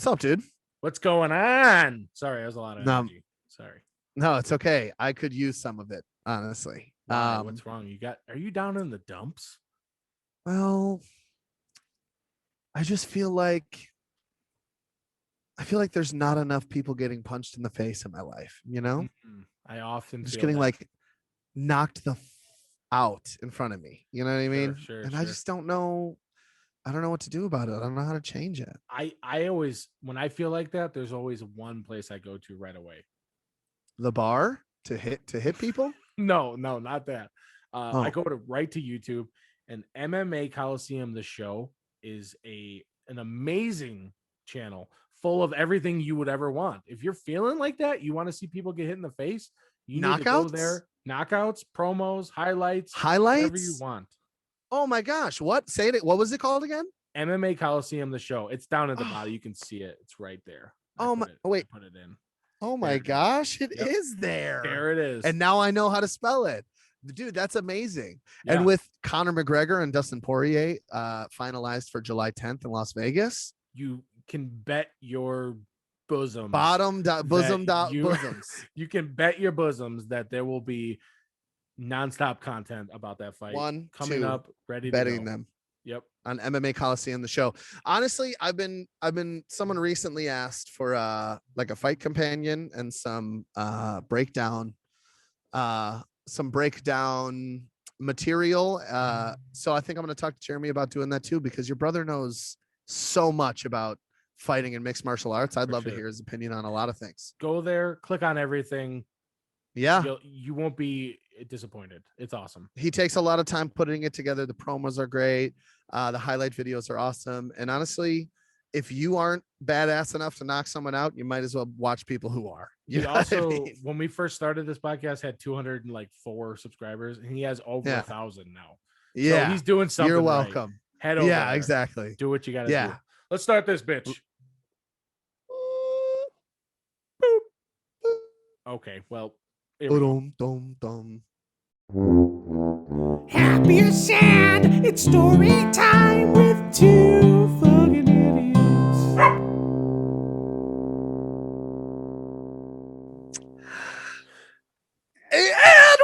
What's up, dude? What's going on? Sorry, that was a lot of No, energy. Sorry. no, it's okay. I could use some of it, honestly. Why? What's wrong? Are you down in the dumps? Well, I just feel like there's not enough people getting punched in the face in my life, I often I'm just feel getting that. like knocked out in front of me. You know what I mean? Sure. I just don't know. I don't know what to do about it. I don't know how to change it. I always, when I feel like that, there's always one place I go to right away. The bar to hit people? No, not that. I Oh, go right to YouTube, and MMA Colosseum, the show, is an amazing channel full of everything you would ever want. If you're feeling like that, you want to see people get hit in the face, you need to go knockouts? there. Knockouts, promos, highlights, whatever you Highlights? want. Oh my gosh. What? Say it. What was it called again? MMA Coliseum, the show. It's down at the bottom. You can see it. It's right there. Oh my, wait. I put it in. Oh There my it is. gosh, it Yep. is there. There it is. And now I know how to spell it. Dude, that's amazing. Yeah. And with Conor McGregor and Dustin Poirier finalized for July 10th in Las Vegas. You can bet your bosom. Bosoms. You can bet your bosoms that there will be nonstop content about that fight coming up, ready betting to go. them. Yep. On MMA Coliseum, the show. Honestly, I've been someone recently asked for like a fight companion and some breakdown material. So I think I'm going to talk to Jeremy about doing that too, because your brother knows so much about fighting and mixed martial arts. I'd love to hear his opinion on a lot of things. Go there, click on everything. Yeah. You won't be disappointed. It's awesome. He takes a lot of time putting it together. The promos are great. The highlight videos are awesome. And honestly, if you aren't badass enough to knock someone out, you might as well watch people who are. He also, when we first started this podcast, had 204 subscribers, and he has over 1,000 now. Yeah, so he's doing something. You're welcome. Right. Head over. Yeah, there. Exactly. Do what you got to do. Let's start this bitch. Okay, well. Happy or sad, it's story time with two fucking idiots. And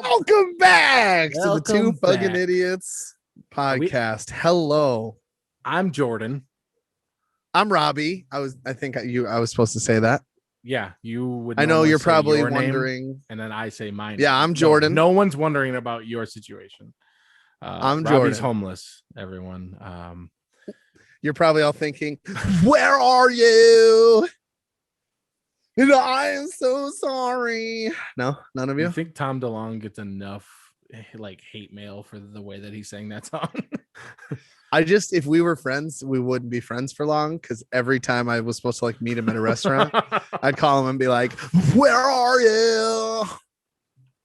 welcome back to the Two Fucking Idiots podcast. Hello. I'm Jordan. I'm Robbie. I was supposed to say that. Yeah, you would. I know you're probably wondering. And then I say mine. Yeah, I'm Jordan. No one's wondering about your situation. I'm Robbie's Jordan. Homeless, everyone. You're probably all thinking, where are you? And I am so sorry. No, none of you? You think Tom DeLonge gets enough like hate mail for the way that he sang that song? If we were friends, we wouldn't be friends for long, because every time I was supposed to like meet him at a restaurant, I'd call him and be like, where are you?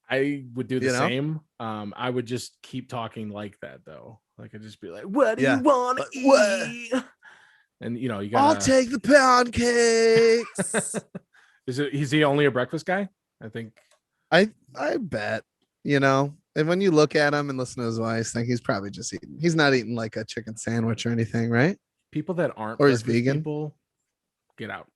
I would do the same. I would just keep talking like that though. Like I'd just be like, what do you want to eat? And you gotta, I'll take the pancakes. Is he only a breakfast guy? I think. I bet, and when you look at him and listen to his voice, think he's probably just eating. He's not eating like a chicken sandwich or anything, right? People that aren't or is vegan. People, get out.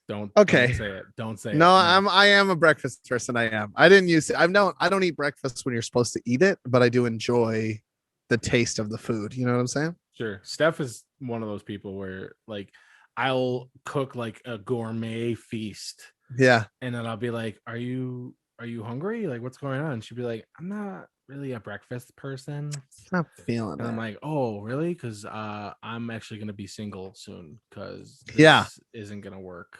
Don't say it. Don't say no, it. No, I am a breakfast person. I am. I didn't use it. I don't eat breakfast when you're supposed to eat it, but I do enjoy the taste of the food. You know what I'm saying? Sure. Steph is one of those people where like I'll cook like a gourmet feast. Yeah. And then I'll be like, are you hungry? Like, what's going on? She'll be like, I'm not really a breakfast person. Not feeling it. I'm like, oh, really? Because I'm actually going to be single soon, because this isn't going to work.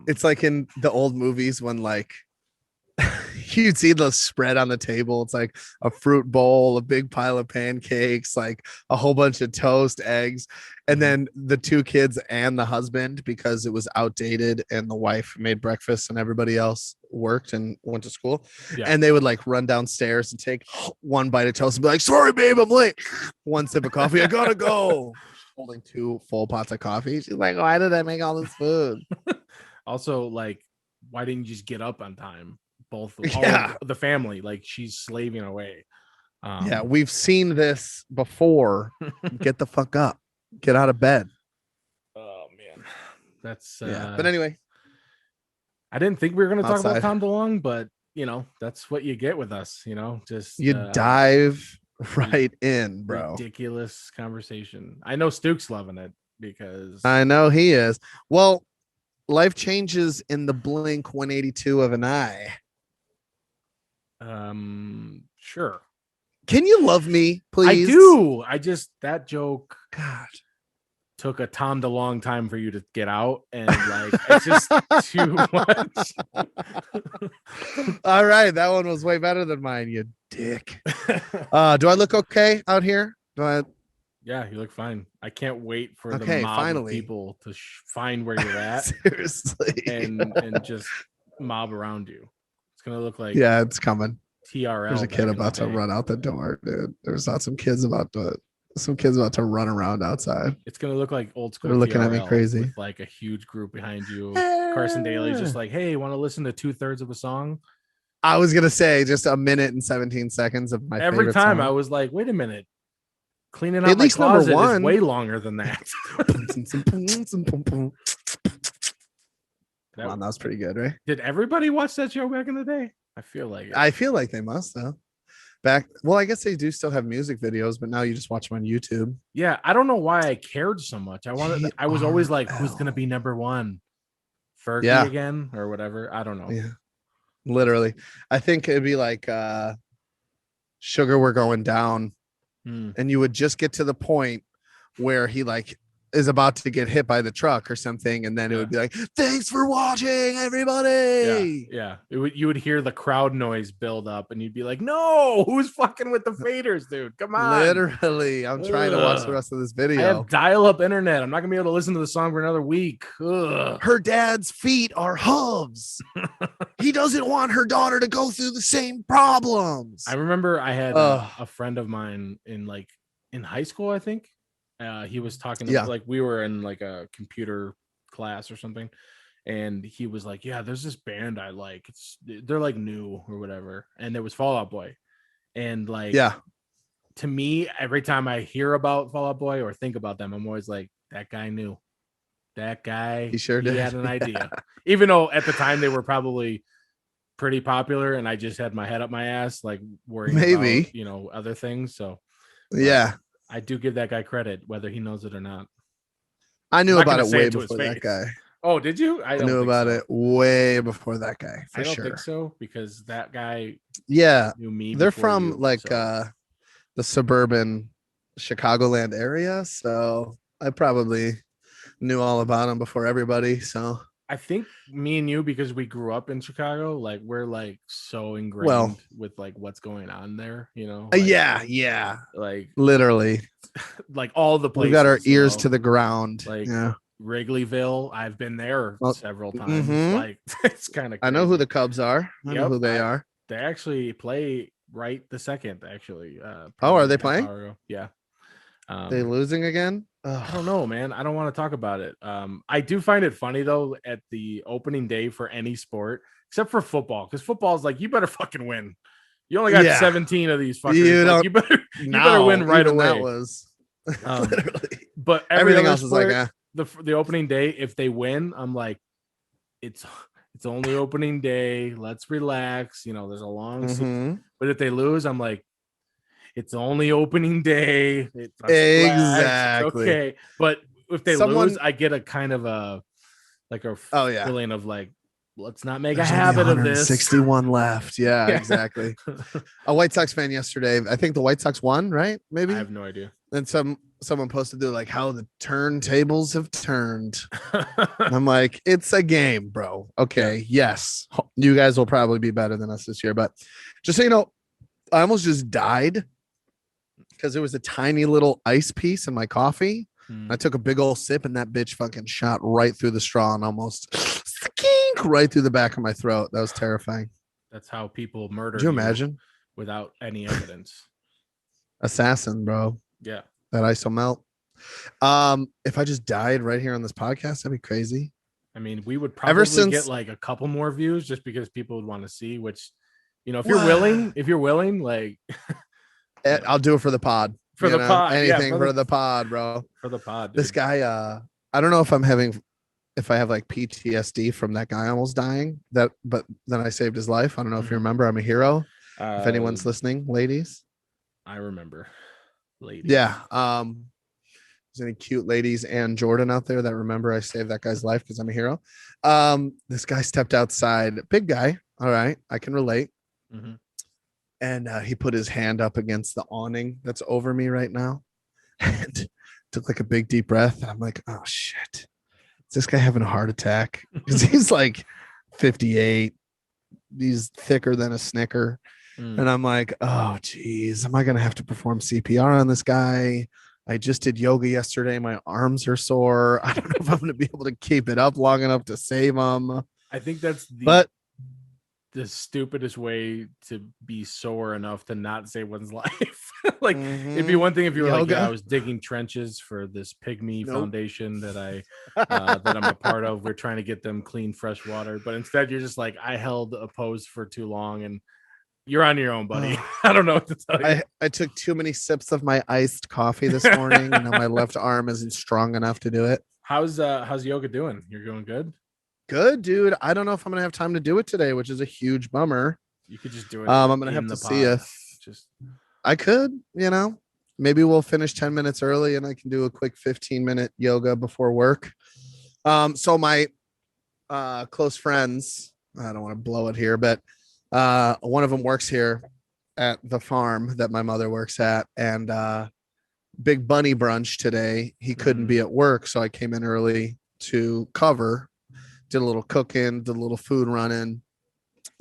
It's like in the old movies when like you'd see the spread on the table. It's like a fruit bowl, a big pile of pancakes, like a whole bunch of toast, eggs, and then the two kids and the husband, because it was outdated and the wife made breakfast and everybody else worked and went to school. Yeah. And they would like run downstairs and take one bite of toast and be like, sorry, babe, I'm late. One sip of coffee. I gotta go. Holding 2 full pots of coffee. She's like, why did I make all this food? Also, like, why didn't you just get up on time? All the family, like she's slaving away. Yeah, we've seen this before. Get the fuck up. Get out of bed. Oh man, that's Yeah. But anyway, I didn't think we were going to talk about outside. Tom DeLonge, but that's what you get with us. Just You dive right in, bro. ridiculous conversation. I know Stuke's loving it because I know he is. Well, life changes in the blink 182 of an eye. sure. Can you love me, please? I do. That joke God. took a Tom DeLonge time for you to get out, and like it's just too much. All right, that one was way better than mine, you dick. Do I look okay out here? Yeah, you look fine. I can't wait for the Okay, mob finally. of people to find where you're at Seriously. and just mob around you. It's gonna look like Yeah, it's coming. TRL. There's a kid about to run out the door, dude. There's not some kids about to run around outside. It's gonna look like old school. They're looking TRL at me crazy. with like a huge group behind you. Carson Daly's just like, hey, want to listen to 2/3 of a song? I was gonna say just a minute and 17 seconds of my Every time song. I was like, wait a minute. Cleaning out at my least number closet one is way longer than that. Come on, that was pretty good, right? Did everybody watch that show back in the day? I feel like it. I feel like they must have. Well, I guess they do still have music videos, but now you just watch them on YouTube. Yeah, I don't know why I cared so much. I was always like, who's gonna be number one? Fergie again or whatever. I don't know. Yeah. Literally. I think it'd be like Sugar We're Going Down. And you would just get to the point where he like is about to get hit by the truck or something, and then it would be like, thanks for watching, everybody. Yeah. You would hear the crowd noise build up, and you'd be like, no, who's fucking with the faders, dude? Come on. Literally, I'm trying to watch the rest of this video. I have dial-up internet. I'm not gonna be able to listen to the song for another week. Her dad's feet are hooves. He doesn't want her daughter to go through the same problems. I remember I had a friend of mine in high school, I think. He was talking to like we were in like a computer class or something, and he was like, yeah, there's this band I like, they're like new or whatever, and it was Fall Out Boy. And like, to me, every time I hear about Fall Out Boy or think about them, I'm always like, that guy knew. That guy, he sure did. He had an idea. Even though at the time they were probably pretty popular and I just had my head up my ass, like worrying about, other things. So I do give that guy credit, whether he knows it or not. I knew about it way before that guy. Oh, did you? I knew about it way before that guy. I don't think so, because that guy knew me. They're from the suburban Chicagoland area, so I probably knew all about him before everybody. So I think me and you, because we grew up in Chicago, like we're like so ingrained with like what's going on there, yeah, like literally, like all the places. We got our ears to the ground, like Wrigleyville. I've been there several times. Like it's kind of. I know who the Cubs are. I know who they are. They actually play right the second. Actually, are they playing? Yeah. They losing again? I don't know, man. I don't want to talk about it. I do find it funny though at the opening day for any sport except for football, because football is like, you better fucking win. You only got 17 of these fuckers. You better win right away. That was literally. But everything else is like the opening day. If they win, I'm like, it's only opening day. Let's relax. There's a long season. But if they lose, I'm like, it's only opening day. Exactly. Okay. But if they lose, I get a kind of a feeling of like, let's not make a habit of this. 61 left. Yeah, exactly. A White Sox fan yesterday, I think the White Sox won, right? Maybe. I have no idea. And someone posted there like how the turntables have turned. I'm like, it's a game, bro. Okay. Yes. You guys will probably be better than us this year, but just so you know, I almost just died because there was a tiny little ice piece in my coffee. I took a big old sip and that bitch fucking shot right through the straw and almost right through the back of my throat. That was terrifying. That's how people murder. Could you imagine? Without any evidence. Assassin, bro. Yeah. That ice will melt. If I just died right here on this podcast, that'd be crazy. I mean, we would probably get like a couple more views just because people would want to see, which, if you're willing, like I'll do it for the pod. For the pod, anything for the pod, bro. For the pod, This dude. guy, I don't know if I have like PTSD from that guy almost dying. But then I saved his life. I don't know if you remember. I'm a hero. If anyone's listening, ladies. I remember, ladies. Yeah. There's any cute ladies and Jordan out there that remember I saved that guy's life because I'm a hero. This guy stepped outside, big guy. All right, I can relate. Mhm. And he put his hand up against the awning that's over me right now, and took like a big deep breath. I'm like, oh shit, is this guy having a heart attack? Because he's like 58. He's thicker than a Snicker. And I'm like, oh geez, am I gonna have to perform CPR on this guy? I just did yoga yesterday. My arms are sore. I don't know if I'm gonna be able to keep it up long enough to save him. I think that's the stupidest way to be sore enough to not save one's life. Like it'd be one thing if you were like, yeah, I was digging trenches for this pygmy foundation that I'm a part of. We're trying to get them clean, fresh water. But instead you're just like, I held a pose for too long and you're on your own, buddy. I don't know what to tell you. I took too many sips of my iced coffee this morning, and now my left arm isn't strong enough to do it. How's yoga doing? You're doing good? Good, dude. I don't know if I'm gonna have time to do it today, which is a huge bummer. You could just do it. I'm gonna have to see if I could, maybe we'll finish 10 minutes early and I can do a quick 15-minute yoga before work. So my close friends, I don't want to blow it here, but one of them works here at the farm that my mother works at, and big bunny brunch today. He couldn't be at work, so I came in early to cover, did a little cooking, did a little food running,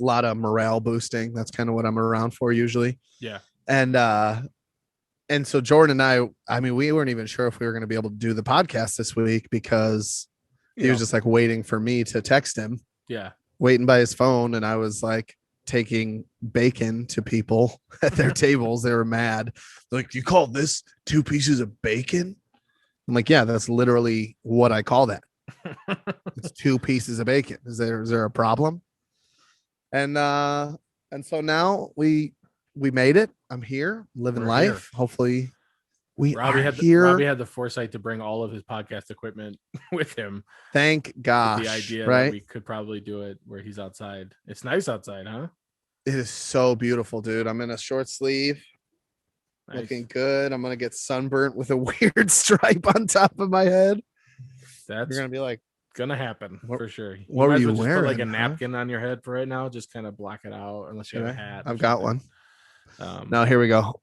a lot of morale boosting. That's kind of what I'm around for usually. Yeah. And so Jordan and I mean, we weren't even sure if we were going to be able to do the podcast this week because he was just like waiting for me to text him. Yeah. Waiting by his phone. And I was like taking bacon to people at their tables. They were mad. They're like, you call this 2 pieces of bacon? I'm like, yeah, that's literally what I call that. It's 2 pieces of bacon. Is there a problem? And so now we made it. I'm here, living life. Here. Hopefully Robbie had the foresight to bring all of his podcast equipment with him. Thank gosh. The idea right? that we could probably do it where he's outside. It's nice outside, huh? It is so beautiful, dude. I'm in a short sleeve. Nice. Looking good. I'm gonna get sunburnt with a weird stripe on top of my head. You're gonna be like, gonna happen for sure. What were you wearing? Put like a napkin on your head for right now. Just kind of block it out unless you have a hat. I've got one. Now here we go.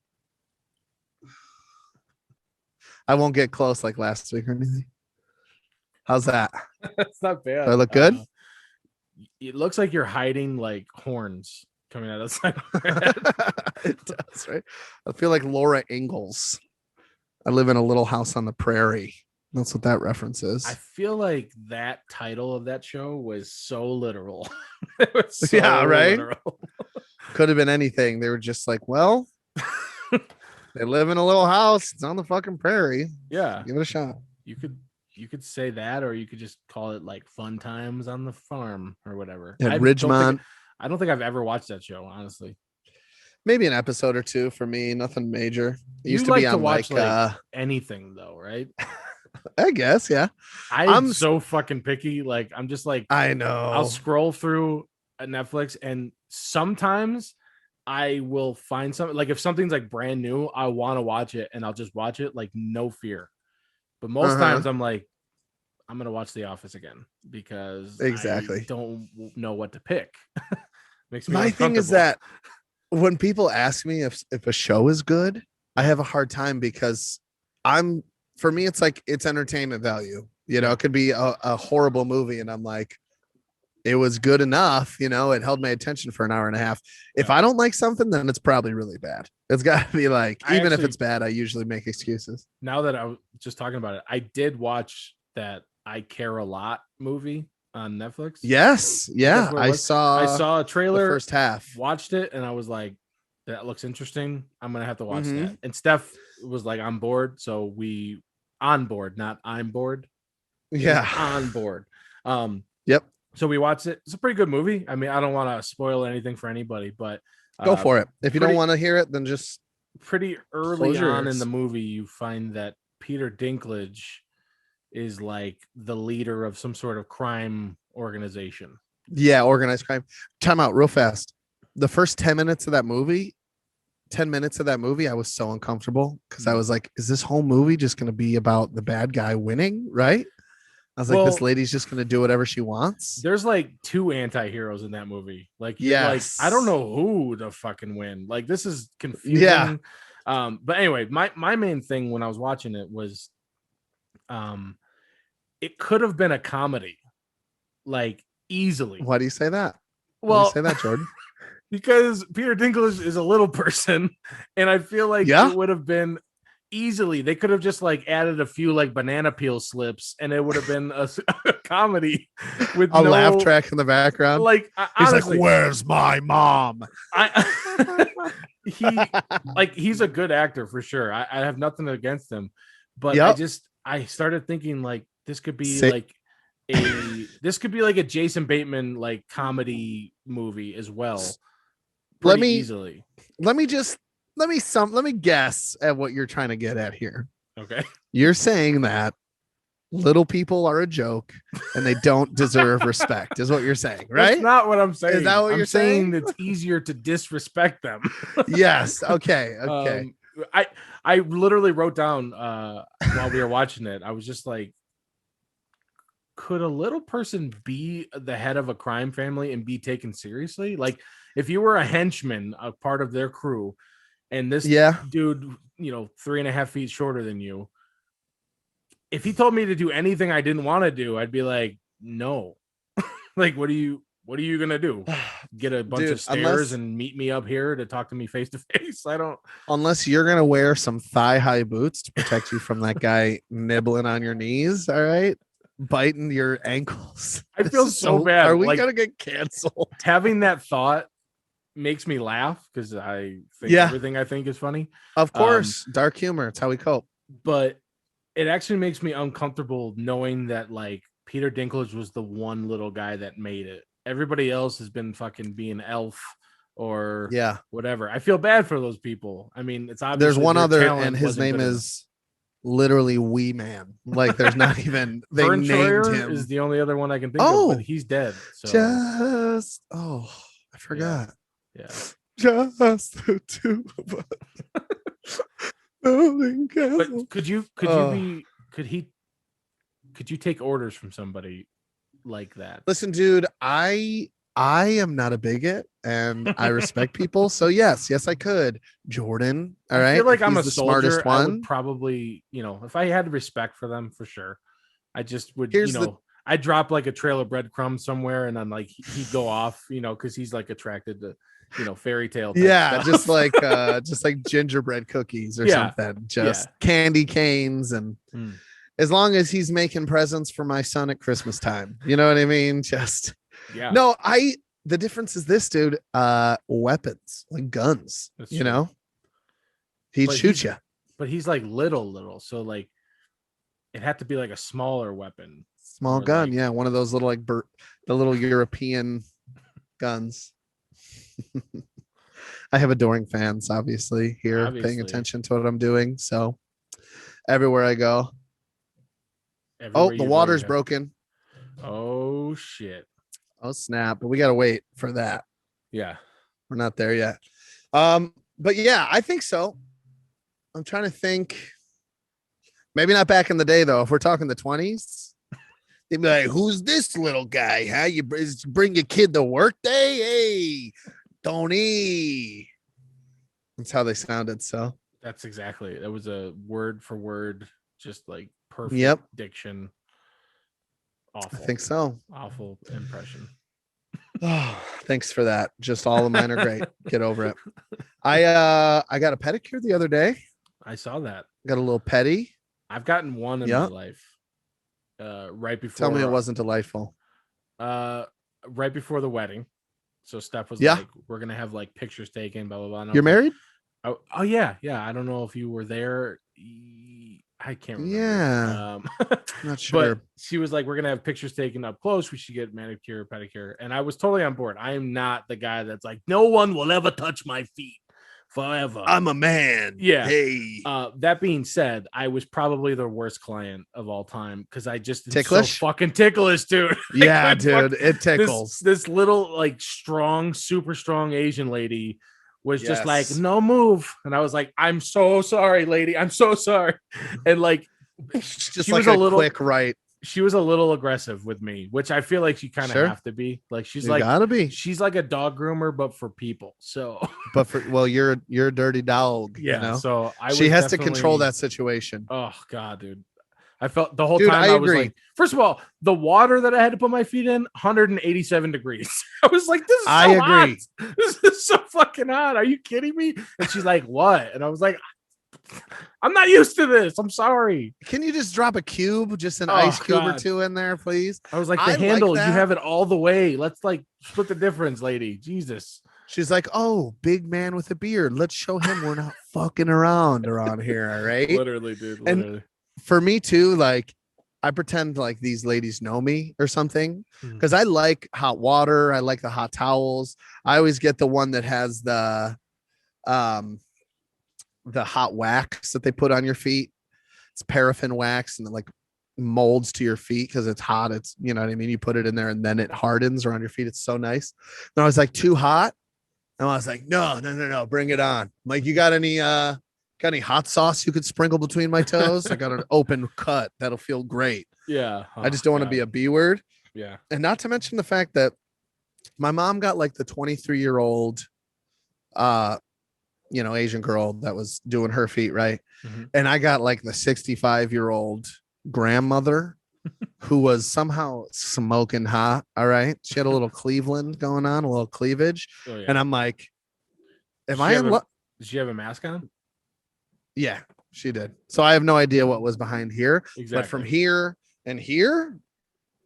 I won't get close like last week or anything. How's that? That's not bad. Do I look good? It looks like you're hiding like horns coming out of the side of your head. It does, right? I feel like Laura Ingalls. I live in a little house on the prairie. That's what that reference is. I feel like that title of that show was so literal. It was so right. Literal. Could have been anything. They were just like, well, they live in a little house. It's on the fucking prairie. Yeah, give it a shot. You could say that, or you could just call it like Fun Times on the Farm or whatever. At Ridgemont. I don't think I've ever watched that show, honestly. Maybe an episode or two for me. Nothing major. It used to be on watch like anything though, right? I guess, yeah. I'm so fucking picky. Like I'm just like, I know. I'll scroll through Netflix and sometimes I will find something like if something's like brand new, I want to watch it and I'll just watch it like no fear. But most times I'm like, I'm gonna watch The Office again because I don't know what to pick. Makes me my thing is that when people ask me if a show is good, I have a hard time because for me it's like it's entertainment value. It could be a horrible movie and I'm like, it was good enough, it held my attention for an hour and a half. If I don't like something, then it's probably really bad. It's got to be like, even if it's bad, I usually make excuses. Now that I was just talking about it, I did watch that I Care a Lot movie on Netflix. Yes. Yeah. I saw a trailer, the first half, watched it, and I was like, that looks interesting. I'm going to have to watch that. And Steph was like, I'm bored. So we on board, not I'm bored. Yeah. On board. Yep. So we watched it. It's a pretty good movie. I mean, I don't want to spoil anything for anybody, but go for it. If you don't want to hear it, then just pretty early Close your on in ears. the movie, you find that Peter Dinklage is like the leader of some sort of crime organization. Yeah, organized crime. Time out real fast. The first 10 minutes of that movie, 10 minutes of that movie, I was so uncomfortable because I was like, is this whole movie just going to be about the bad guy winning? Right. I was like, this Well, lady's just going to do whatever she wants. there's like two anti-heroes in that movie. Like you're like, Yes. I don't know who to fucking win. Like this is confusing. Yeah. But anyway, my main thing when I was watching it was it could have been a comedy, like easily. Why do you say that? Why do Well, you say that, Jordan? because Peter Dinklage is a little person, and I feel like Yeah. it would have been easily. They could have just like added a few like banana peel slips, and it would have been a comedy with A no laugh track in the background. Like He's honestly, like, "Where's my mom?" He's a good actor for sure. I have nothing against him, but Yep. I started thinking like this could be Say- like a Jason Bateman like comedy movie as well. Let me Easily. let me guess at what you're trying to get at here. Okay. You're saying that little people are a joke and they don't deserve respect, is what you're saying, right? That's not what I'm saying. Is that what I'm you're saying? It's easier to disrespect them. Yes. Okay. Okay. I literally wrote down while we were watching it, I was just like, could a little person be the head of a crime family and be taken seriously? Like if you were a henchman, a part of their crew, and this dude, 3.5 feet shorter than you, if he told me to do anything I didn't want to do, I'd be like, no. Like, what are you gonna do? Get a bunch of stairs and meet me up here to talk to me face to face? I don't. Unless you're gonna wear some thigh-high boots to protect you from that guy nibbling on your knees, all right, biting your ankles. I feel so bad. Are we gonna get canceled? Having that thought makes me laugh because I think everything I think is funny. Of course, dark humor. It's how we cope. But it actually makes me uncomfortable knowing that like Peter Dinklage was the one little guy that made it. Everybody else has been fucking being elf or whatever. I feel bad for those people. I mean, it's obvious. There's one other, and his name is literally Wee Man. Like, there's not even they Vern named Troyer him. Is the only other one I can think of, but he's dead. So. I forgot. Yeah. Just the two of us. But could you take orders from somebody like that? Listen, dude, I am not a bigot and I respect people. So yes, I could. Jordan. All right. I feel like I'm a the soldier. Smartest one. I would probably, if I had respect for them, for sure, I just would, I'd drop like a trail of breadcrumbs somewhere and then like he'd go off, because he's like attracted to, fairy tale. Yeah, stuff. just like gingerbread cookies or something. Just candy canes, and as long as he's making presents for my son at Christmas time, you know what I mean? No, the difference is this, dude. Weapons, like guns. That's you true. know, he'd shoot you. But he's like little, so like it had to be like a smaller weapon. Small gun, one of those little like the little European guns. I have adoring fans, obviously, here paying attention to what I'm doing. So everywhere I go. The water's broken. Oh shit. Oh snap. But we gotta wait for that. Yeah. We're not there yet. But yeah, I think so. I'm trying to think. Maybe not back in the day though. If we're talking the 20s, they'd be like, who's this little guy? Huh? You bring your kid to work day? Hey, Tony. That's how they sounded. So that's exactly it. That was a word for word, just like perfect diction. Awful. I think so. Awful impression. Oh, thanks for that. Just all of mine are great. Get over it. I got a pedicure the other day. I saw that. Got a little petty. I've gotten one in my life. Right before. Tell me it wasn't delightful. Right before the wedding. So Steph was like, we're gonna have like pictures taken, blah blah blah. You're married? Oh yeah. I don't know if you were there. I can't remember. Yeah. Not sure. But she was like, we're gonna have pictures taken up close. We should get manicure, pedicure. And I was totally on board. I am not the guy that's like, no one will ever touch my feet forever. I'm a man. Yeah. Hey. That being said, I was probably the worst client of all time because I just am Ticklish? so fucking ticklish, dude. I Yeah, couldn't dude. It tickles. this little like strong, super strong Asian lady was just like, Yes. no move. And I was like, I'm so sorry, lady. I'm so sorry. And like Just she like was a a little quick right. she was a little aggressive with me, which I feel like she kind of Sure. have to be. Like You gotta be. she's like a dog groomer, but for people. So But you're a dirty dog, you yeah, know. so I She was has to control definitely that situation. oh god, dude. I felt the whole Dude, time I I was agree. like, first of all, the water that I had to put my feet in, 187 degrees. I was like, this is I so agree. hot. This is so fucking hot. Are you kidding me? And she's like, what? And I was like, I'm not used to this. I'm sorry. Can you just drop a cube, just an Oh, ice cube or God. two in there, please? I was like, I the like handle, you that. have it all the way. Let's like split the difference, lady. Jesus. She's like, oh, big man with a beard. Let's show him we're not fucking around here. All right. Literally, dude. And- Literally. For me too, like I pretend like these ladies know me or something because I like hot water. I like the hot towels. I always get the one that has the hot wax that they put on your feet. It's paraffin wax and it like molds to your feet because it's hot. It's, you know what I mean? You put it in there and then it hardens around your feet. It's so nice. And I was like, too hot. And I was like, no, bring it on. I'm like, you got any hot sauce you could sprinkle between my toes? I got an open cut. That'll feel great. Yeah. I just don't want to be a B word. Yeah. And not to mention the fact that my mom got like the 23-year-old Asian girl that was doing her feet, right? Mm-hmm. And I got like the 65-year-old grandmother who was somehow smoking hot. All right. She had a little Cleveland going on, a little cleavage. Oh, yeah. And I'm like, am Did I she in have love? Did she have a mask on? Yeah, she did. So I have no idea what was behind here. Exactly. But from here and here, I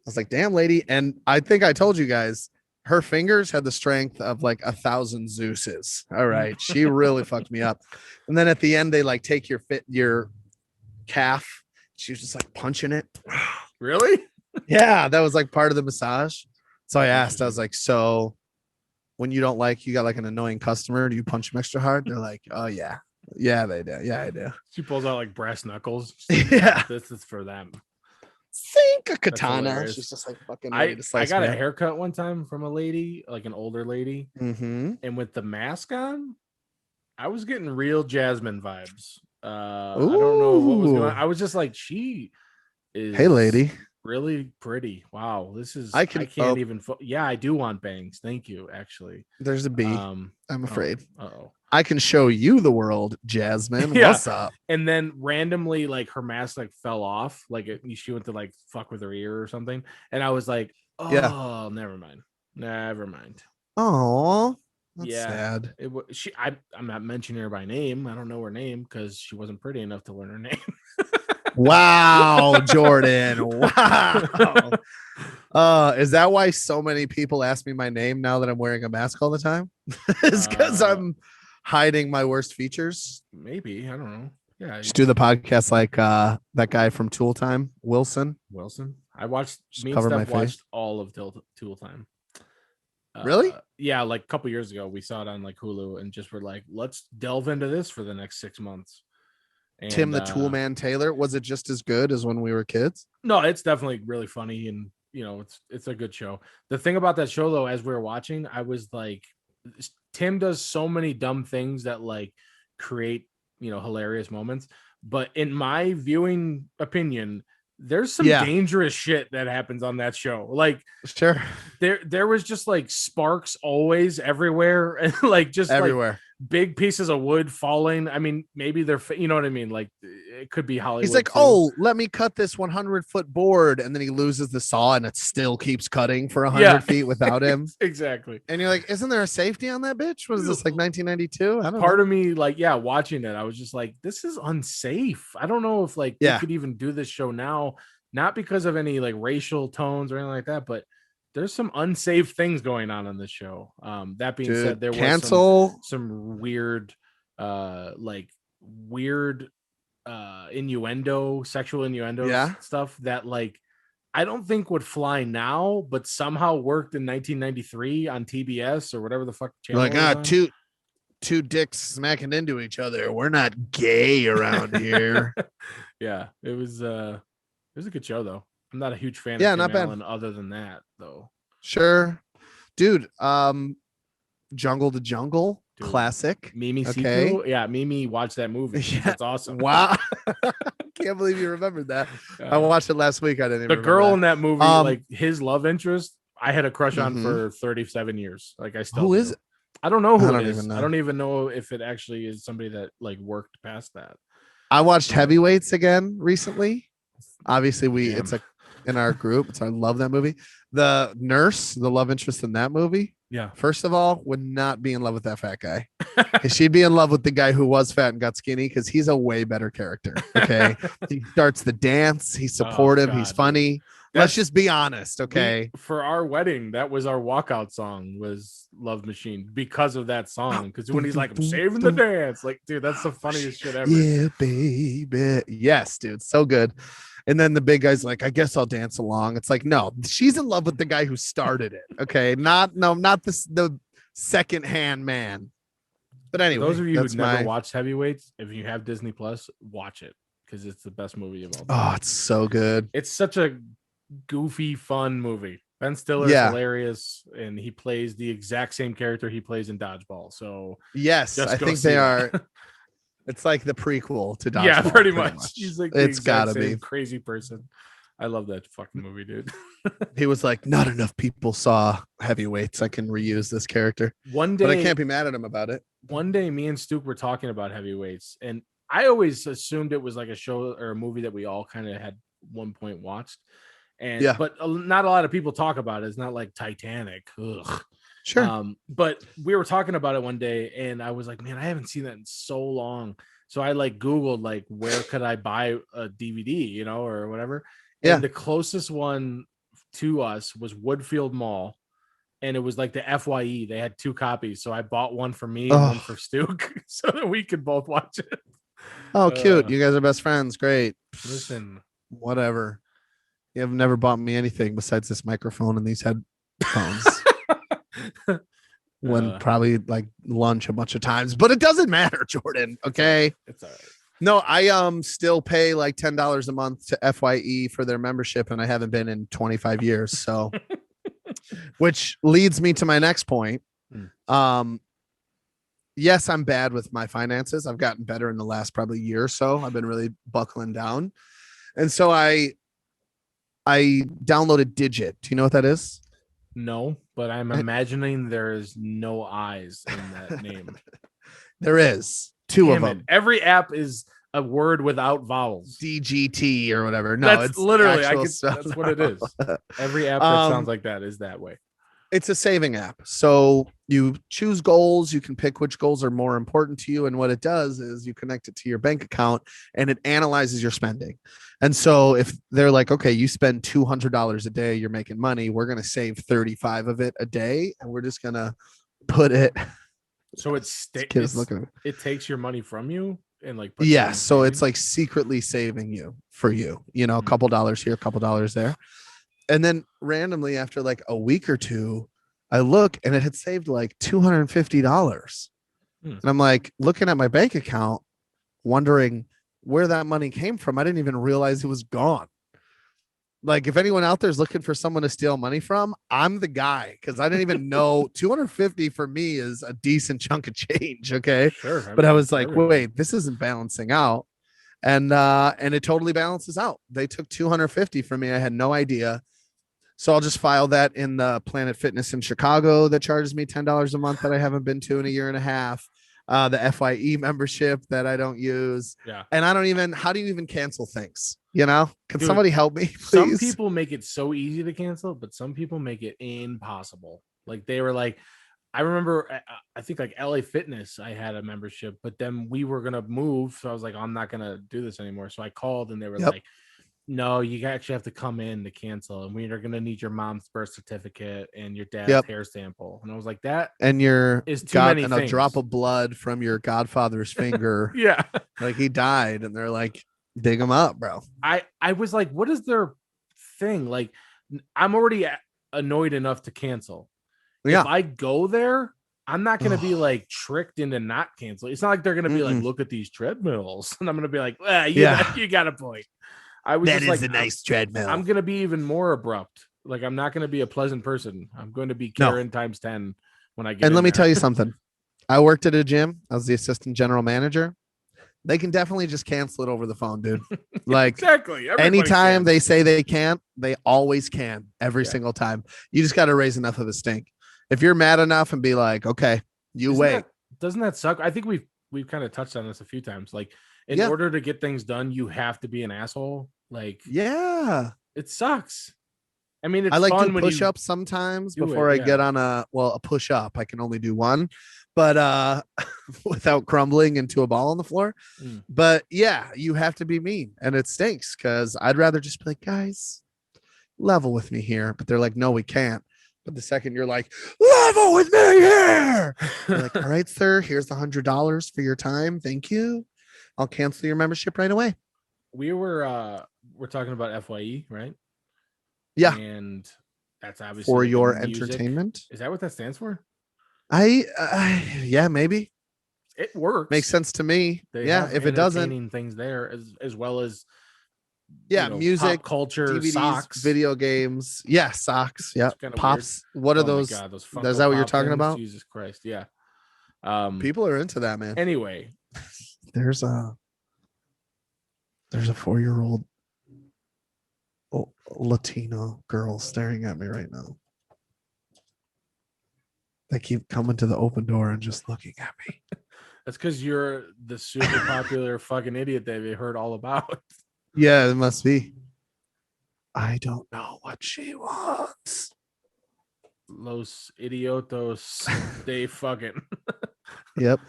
was like, damn, lady. And I think I told you guys, her fingers had the strength of like 1,000 Zeuses. All right. She really fucked me up. And then at the end, they like take your calf. She was just like punching it. Really? Yeah, that was like part of the massage. So I asked, I was like, so when you got like an annoying customer, do you punch them extra hard? They're like, oh yeah. Yeah, they do. Yeah, I do. She pulls out like brass knuckles. Yeah. This is for them. Think a katana. hilarious. She's just like fucking I ready to slice got me a up. haircut one time from a lady, like an older lady, Mm-hmm. and with the mask on, I was getting real Jasmine vibes. I don't know what was going on. I was just like, she is Hey, lady. really pretty. Wow, this is I I can- can't oh. even yeah, I do want bangs. Thank you, actually. There's a B. I'm afraid. Uh-oh. I can show you the world, Jasmine. Yeah. What's up? And then randomly, like her mask like fell off, like she went to like fuck with her ear or something, and I was like, oh, Yeah. never mind. Oh, that's Yeah. sad. It was I'm not mentioning her by name. I don't know her name because she wasn't pretty enough to learn her name. Wow, Jordan. Wow. Is that why so many people ask me my name now that I'm wearing a mask all the time? It's because I'm hiding my worst features. Maybe, I don't know. Yeah, Just do the podcast like that guy from Tool Time, Wilson. I watched Just me and cover my Steph face. watched all of Tool Time. Really? Yeah, like a couple years ago, we saw it on like Hulu and just were like, let's delve into this for the next 6 months. And, Tim the Tool Man Taylor. Was it just as good as when we were kids? No, it's definitely really funny, and it's a good show. The thing about that show though, as we were watching, I was like, Tim does so many dumb things that like create hilarious moments, but in my viewing opinion, there's some dangerous shit that happens on that show. Like, sure, there was just like sparks always everywhere, and like just everywhere. Like, big pieces of wood falling. I mean, maybe they're, you know what I mean? Like, it could be Hollywood. He's like, too. oh, let me cut this 100-foot board. And then he loses the saw and it still keeps cutting for 100 feet without him. Exactly. And you're like, isn't there a safety on that bitch? Was this like 1992? I don't Part know. of me, like, watching it, I was just like, this is unsafe. I don't know if like you could even do this show now, not because of any like racial tones or anything like that, but there's some unsafe things going on in this show. That being said, there was some weird, innuendo, sexual innuendo stuff that like I don't think would fly now, but somehow worked in 1993 on TBS or whatever the fuck channel. You're like, two dicks smacking into each other. We're not gay around here. Yeah, it was a good show though. I'm not a huge fan Yeah, of Tim not bad. Allen other than that though. Sure. Dude, Jungle to Jungle, Dude, classic. Mimi Okay. Siku, yeah, Mimi watched that movie. Yeah. That's awesome. Wow. Can't believe you remembered that. I watched it last week. I didn't even The remember girl that. in that movie, like his love interest, I had a crush on Mhm. for 37 years. Like I still Who do. is it? I don't know who I don't it is. even know. I don't even know if it actually is somebody that like worked past that. I watched Heavyweights again recently. Obviously, Damn. it's like in our group. I love that movie. The nurse, the love interest in that movie. Yeah. First of all, would not be in love with that fat guy. She'd be in love with the guy who was fat and got skinny because he's a way better character. Okay. He starts the dance. He's supportive. God, he's funny. dude. Let's just be honest. Okay. For our wedding, that was our walkout song was Love Machine because of that song. Because when he's like, I'm saving the dance, like, dude, that's the funniest shit ever. Yeah, baby. Yes, dude. So good. And then the big guy's like, I guess I'll dance along. It's like, no, she's in love with the guy who started it. Okay. Not the second hand man. But anyway, For those of you who that's never watched Heavyweights, if you have Disney Plus, watch it because it's the best movie of all time. Oh, it's so good. It's such a goofy, fun movie. Ben Stiller is hilarious, and he plays the exact same character he plays in Dodgeball. So yes, I think they are. It's like the prequel to Dodgeball. Yeah, pretty much. He's like it's gotta be crazy person. I love that fucking movie, dude. He was like, not enough people saw Heavyweights. I can reuse this character. One day, but I can't be mad at him about it. One day, me and Stuke were talking about Heavyweights, and I always assumed it was like a show or a movie that we all kind of had one point watched. And but not a lot of people talk about it. It's not like Titanic. Ugh. Sure. But we were talking about it one day, and I was like, man, I haven't seen that in so long. So I like Googled like where could I buy a DVD, you know, or whatever. And the closest one to us was Woodfield Mall, and it was like the FYE. They had 2 copies, so I bought one for me and one for Stuke, so that we could both watch it. Oh, cute! You guys are best friends. Great. Listen, whatever. You have never bought me anything besides this microphone and these headphones. When probably like lunch a bunch of times, but it doesn't matter, Jordan. Okay, it's all right. No, I still pay like $10 a month to FYE for their membership, and I haven't been in 25 years. So, which leads me to my next point. Yes, I'm bad with my finances. I've gotten better in the last probably year or so. I've been really buckling down, and so I downloaded Digit. Do you know what that is? No, but I'm imagining there is no eyes in that name. There is 2 of them. Every app is a word without vowels. DGT or whatever. No, that's it's literally that's what it is. Every app that sounds like that is that way. It's a saving app. So you choose goals. You can pick which goals are more important to you. And what it does is you connect it to your bank account and it analyzes your spending. And so if they're like, okay, you spend $200 a day, you're making money. We're going to save 35 of it a day. And we're just going to put it. So it takes your money from you and like, so it's like secretly saving you for you, you know, a couple dollars here, a couple dollars there. And then randomly after like a week or two, I look and it had saved like $250. And I'm like looking at my bank account, wondering where that money came from. I didn't even realize it was gone. Like if anyone out there is looking for someone to steal money from, I'm the guy, because I didn't even know 250 for me is a decent chunk of change. Okay. Sure. But I was like, wait, this isn't balancing out. And it totally balances out. They took 250 from me. I had no idea. So I'll just file that in the Planet Fitness in Chicago that charges me $10 a month that I haven't been to in a year and a half. The FYE membership that I don't use. Yeah. And I don't even, how do you even cancel things? You know, can somebody help me, please? Some people make it so easy to cancel, but some people make it impossible. Like they were like, I remember, I think like LA Fitness, I had a membership, but then we were going to move. So I was like, I'm not going to do this anymore. So I called and they were like, no, you actually have to come in to cancel. And we are going to need your mom's birth certificate and your dad's hair sample. And I was like, that and your is too many and things. A drop of blood from your godfather's finger. Yeah. Like he died. And they're like, dig him up, bro. I was like, what is their thing? Like, I'm already annoyed enough to cancel. Yeah. If I go there, I'm not gonna be Ugh. like tricked into not canceling. It's not like they're gonna be like, Mm-mm. look at these treadmills, and I'm gonna be like, Yeah, you got a point. I was that just is like, a nice treadmill. I'm gonna be even more abrupt. Like I'm not gonna be a pleasant person. I'm going to be No, Karen times 10 when I get and in let me there. tell you something. I worked at a gym. I was the assistant general manager. They can definitely just cancel it over the phone, dude. Like Exactly. Everybody anytime can. they say they can't, they always can every Yeah. single time. You just got to raise enough of a stink. If you're mad enough and be like, okay, you Isn't wait. that doesn't that suck? I think we've kind of touched on this a few times. Like in Yeah. order to get things done, you have to be an asshole. Like Yeah. it sucks. I mean, I it's like do fun when push you ups sometimes do before it. I Yeah. get on a push up. I can only do one, but without crumbling into a ball on the floor. Mm. But yeah, you have to be mean and it stinks because I'd rather just be like, guys, level with me here. But they're like, no, we can't. But the second you're like, level with me here, you're like, all right, sir, here's $100 for your time. Thank you. I'll cancel your membership right away. We're talking about FYE, right? Yeah. And that's obviously For like a your music. entertainment. Is that what that stands for? Yeah, maybe. It works. Makes sense to me. They Yeah. have If it doesn't, entertaining things there as well as yeah, music, pop culture, DVDs, socks. video games. Yeah, socks. Yeah. It's kind of Pops. What are weird. Oh my those? god, those Is Funko that what you're Pop talking things. about? Jesus Christ. Yeah. People are into that, man. Anyway, There's a 4-year-old Latino girl staring at me right now. They keep coming to the open door and just looking at me. that's because you're the super popular fucking idiot that they heard all about. Yeah, it must be. I don't know what she wants. Los idiotos, they fucking. Yep.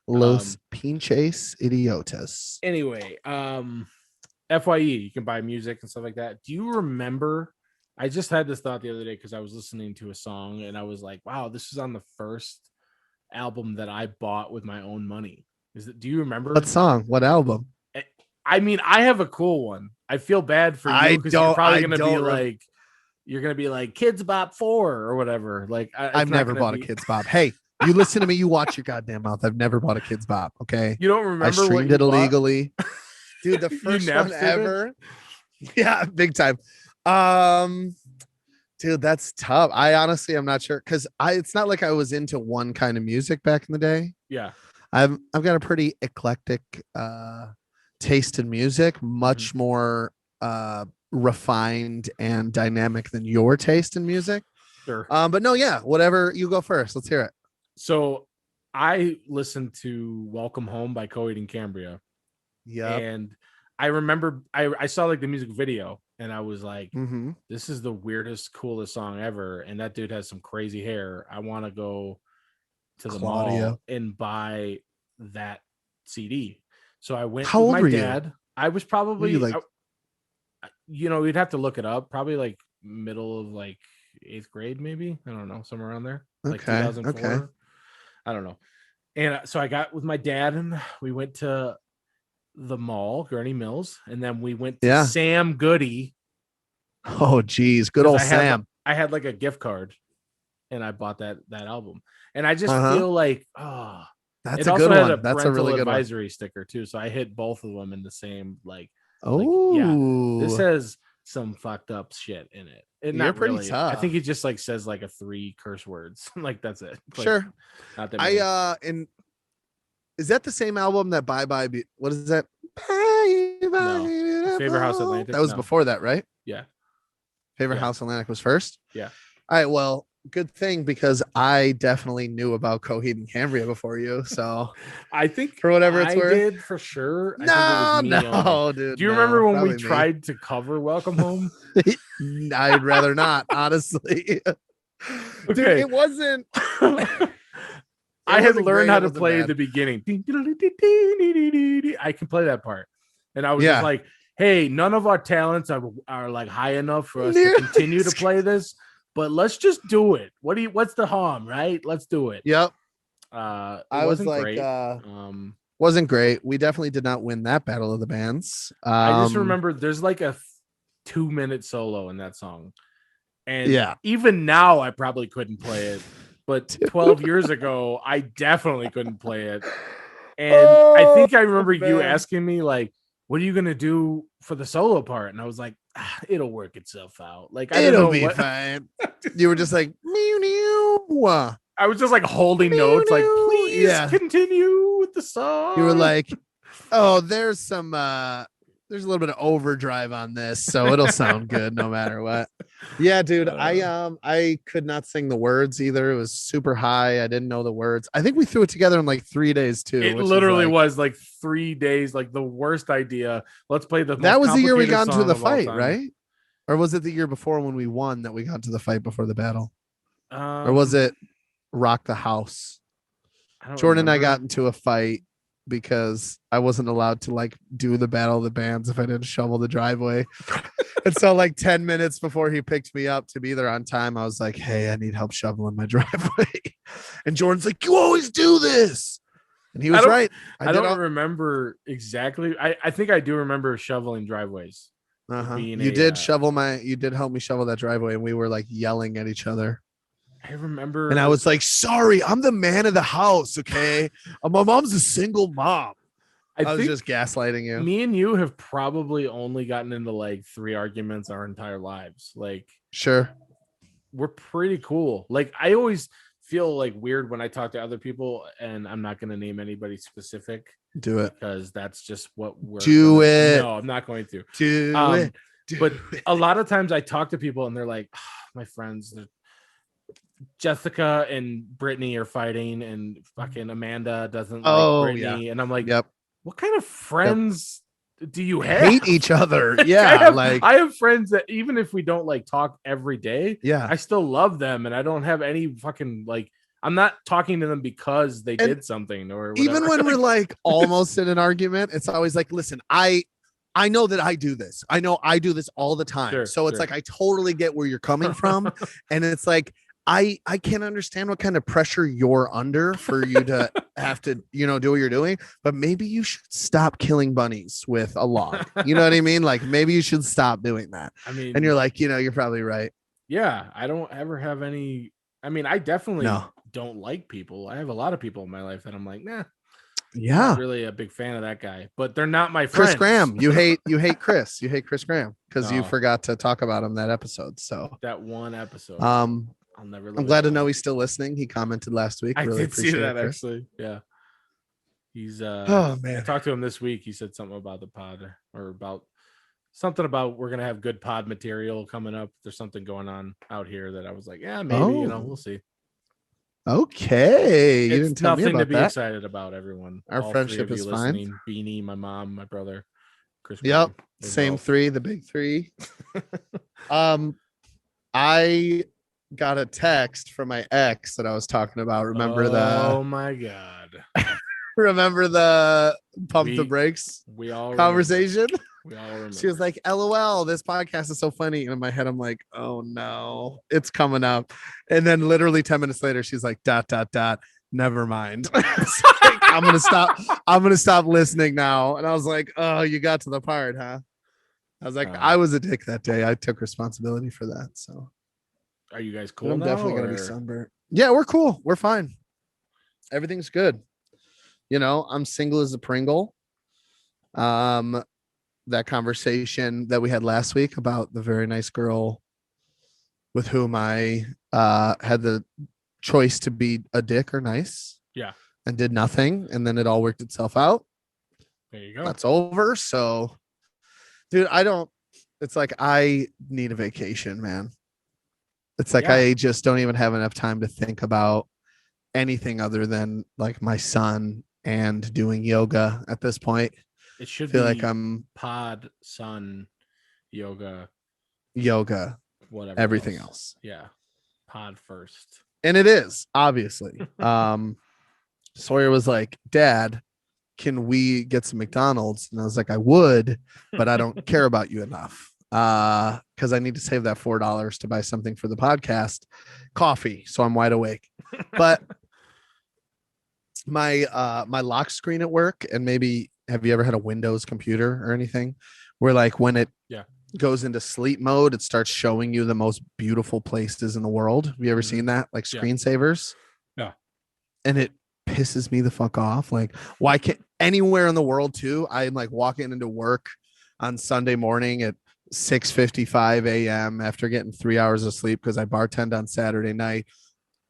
Los pinches idiotas. Anyway, FYE, you can buy music and stuff like that. Do you remember? I just had this thought the other day because I was listening to a song and I was like, wow, this is on the first album that I bought with my own money. Do you remember? What song? What album? I mean, I have a cool one. I feel bad for you because you're probably gonna be like, you're gonna be like Kids Bop 4 or whatever. Like I've never bought a Kids Bop. Hey, you listen to me, you watch your goddamn mouth. I've never bought a Kids Bop. Okay. You don't remember I streamed it illegally. Dude, the You first one Napstered ever. Yeah, big time. Dude, that's tough. I honestly I'm not sure because it's not like I was into one kind of music back in the day. Yeah. I've got a pretty eclectic taste in music, much more refined and dynamic than your taste in music. Sure. But no, yeah, whatever. You go first. Let's hear it. So I listened to Welcome Home by Coheed and Cambria. Yeah. And I remember I saw like the music video and I was like, Mm-hmm. this is the weirdest, coolest song ever. And that dude has some crazy hair. I want to go to the mall and buy that CD. So I went How with old my were dad. you? I was probably Were you like, you'd have to look it up. Probably like middle of like 8th grade, maybe. I don't know, somewhere around there. Like okay, 2004. okay. I don't know. And so I got with my dad and we went to the mall, Gurney Mills, and then we went to Sam Goody. Oh, geez, good old Sam. I had like a gift card, and I bought that album. And I just feel like, that's it a also good had one. a That's a really good advisory one. sticker too, so I hit both of them in the same like. Oh, yeah, this has some fucked up shit in it. You're pretty really tough. I think he just like says like 3 curse words, like that's it. Like, sure. Not that many. and is that the same album that Bye Bye? What is that? Bye, no. Favorite House Atlantic. That was before that, right? Yeah. Favorite House Atlantic was first. Yeah. All right. Well, good thing because I definitely knew about Coheed and Cambria before you. So I think for whatever it's worth, did for sure. No, dude. Do you remember when we tried to cover Welcome Home? I'd rather not, honestly. Okay. Dude, it wasn't. I had learned how to play the beginning. I can play that part. And I was just like, hey, none of our talents are like high enough for us to continue to play this, but let's just do it. What's the harm, right? Let's do it. Yep. I was like, great. Wasn't great. We definitely did not win that battle of the bands. I just remember there's like a 2-minute solo in that song. And even now I probably couldn't play it but Dude. 12 years ago, I definitely couldn't play it. And I think I remember you man. asking me, like, what are you going to do for the solo part? And I was like, it'll work itself out. Like, I don't It'll know be what. fine. You were just like, meow, meow. I was just like holding Meow, notes, like, meow. please Yeah. continue with the song. You were like, oh, there's a little bit of overdrive on this, so it'll sound good no matter what. Yeah, dude. I could not sing the words either. It was super high. I didn't know the words. I think we threw it together in like 3 days too. It which literally like, was like 3 days, like the worst idea. Let's play the most that was the year we got into song the of all fight, time. right? Or was it the year before when we won that we got to the fight before the battle? Or was it Rock the House? Jordan and I got into a fight because I wasn't allowed to like do the battle of the bands if I didn't shovel the driveway. And so like 10 minutes before he picked me up to be there on time, I was like, hey, I need help shoveling my driveway. And Jordan's like, you always do this. And he was right. I don't remember exactly. I think I do remember shoveling driveways. You did help me shovel that driveway, and we were like yelling at each other. I remember, and I was like, sorry, I'm the man of the house. Okay. My mom's a single mom. I was just gaslighting you. Me and you have probably only gotten into like 3 arguments our entire lives. Like, sure. We're pretty cool. Like, I always feel like weird when I talk to other people, and I'm not going to name anybody specific. Do it. Because that's just what we're do it. No, I'm not going to. Do it. But a lot of times I talk to people and they're like, my friends, Jessica and Brittany are fighting, and fucking Amanda doesn't like Brittany. Yeah. And I'm like, yep. What kind of friends do you have? Hate each other. Yeah. I have friends that even if we don't like talk every day, I still love them. And I don't have any fucking like, I'm not talking to them because they did something or whatever. Even when we're like almost in an argument, it's always like, listen, I know that I do this. I know I do this all the time. So it's like, I totally get where you're coming from. And it's like, I can't understand what kind of pressure you're under for you to have to, do what you're doing, but maybe you should stop killing bunnies with a log. You know what I mean? Like maybe you should stop doing that. I mean, and you're like, you're probably right. Yeah. I don't ever have any, I definitely don't like people. I have a lot of people in my life that I'm like, nah. Yeah. I'm not really a big fan of that guy, but they're not my friends. Chris Graham. You hate Chris. You hate Chris Graham because you forgot to talk about him that episode. So that one episode. I'm glad to know he's still listening. He commented last week. I did see that actually. Yeah. He's oh man. I talked to him this week. He said something about the pod or about something about we're gonna have good pod material coming up. There's something going on out here that I was like, yeah, maybe, we'll see. Okay. You It's didn't tell me nothing about to be that. excited about, everyone. Our All friendship is fine. Beanie, my mom, my brother, Chris. Yep. Same 3, the big 3. I got a text from my ex that I was talking about. Oh my God. Remember the pump the brakes conversation? We all remember. She was like, LOL, this podcast is so funny. And in my head, I'm like, oh no, it's coming up. And then literally 10 minutes later, she's like, ... Never mind. Like, I'm gonna stop listening now. And I was like, oh, you got to the part, huh? I was like, I was a dick that day. I took responsibility for that. So are you guys cool? I'm definitely gonna be sunburnt. Yeah, we're cool. We're fine. Everything's good. I'm single as a Pringle. That conversation that we had last week about the very nice girl with whom I had the choice to be a dick or nice. Yeah. And did nothing. And then it all worked itself out. There you go. That's over. So, dude, it's like I need a vacation, man. It's like I just don't even have enough time to think about anything other than like my son and doing yoga at this point. It should feel be like I'm pod, sun, yoga, whatever, everything else. Yeah. Pod first. And it is, obviously. Sawyer was like, Dad, can we get some McDonald's? And I was like, I would, but I don't care about you enough. Because I need to save that $4 to buy something for the podcast, coffee. So I'm wide awake. But my lock screen at work, and maybe have you ever had a Windows computer or anything where like when it goes into sleep mode, it starts showing you the most beautiful places in the world. Have you ever seen that? Like Yeah. screensavers? Yeah. And it pisses me the fuck off. Like, why can't anywhere in the world too? I'm like walking into work on Sunday morning at 6:55 a.m. after getting 3 hours of sleep because I bartend on Saturday night,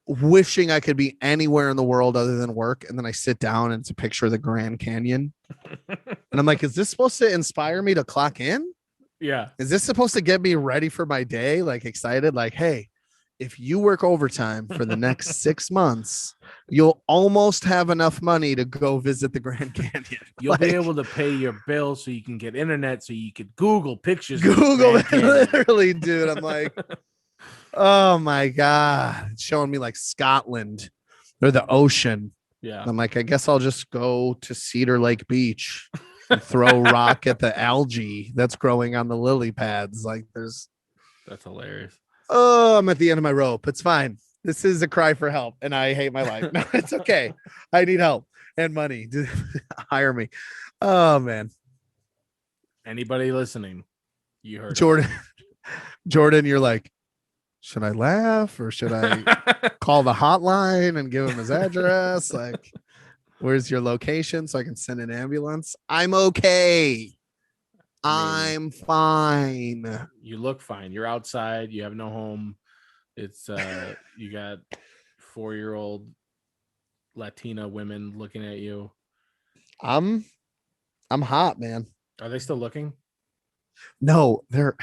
wishing I could be anywhere in the world other than work. And then I sit down and it's a picture of the Grand Canyon. And I'm like, is this supposed to inspire me to clock in? Yeah. Is this supposed to get me ready for my day? Like excited, like, hey, if you work overtime for the next 6 months, you'll almost have enough money to go visit the Grand Canyon. You'll be able to pay your bill so you can get internet so you could Google pictures. Google of it, literally, dude. I'm like, oh my God. It's showing me like Scotland or the ocean. Yeah. I'm like, I guess I'll just go to Cedar Lake Beach and throw rock at the algae that's growing on the lily pads. Like That's hilarious. Oh, I'm at the end of my rope. It's fine. This is a cry for help, and I hate my life. No, it's okay. I need help and money. Hire me. Oh man, Anybody listening, you heard Jordan. Jordan, you're like, should I laugh or should I call the hotline and give him his address? Like, where's your location so I can send an ambulance? I'm okay. I'm fine. You look fine. You're outside. You have no home. It's you got 4-year-old Latina women looking at you. I'm hot, man. Are they still looking? No, they're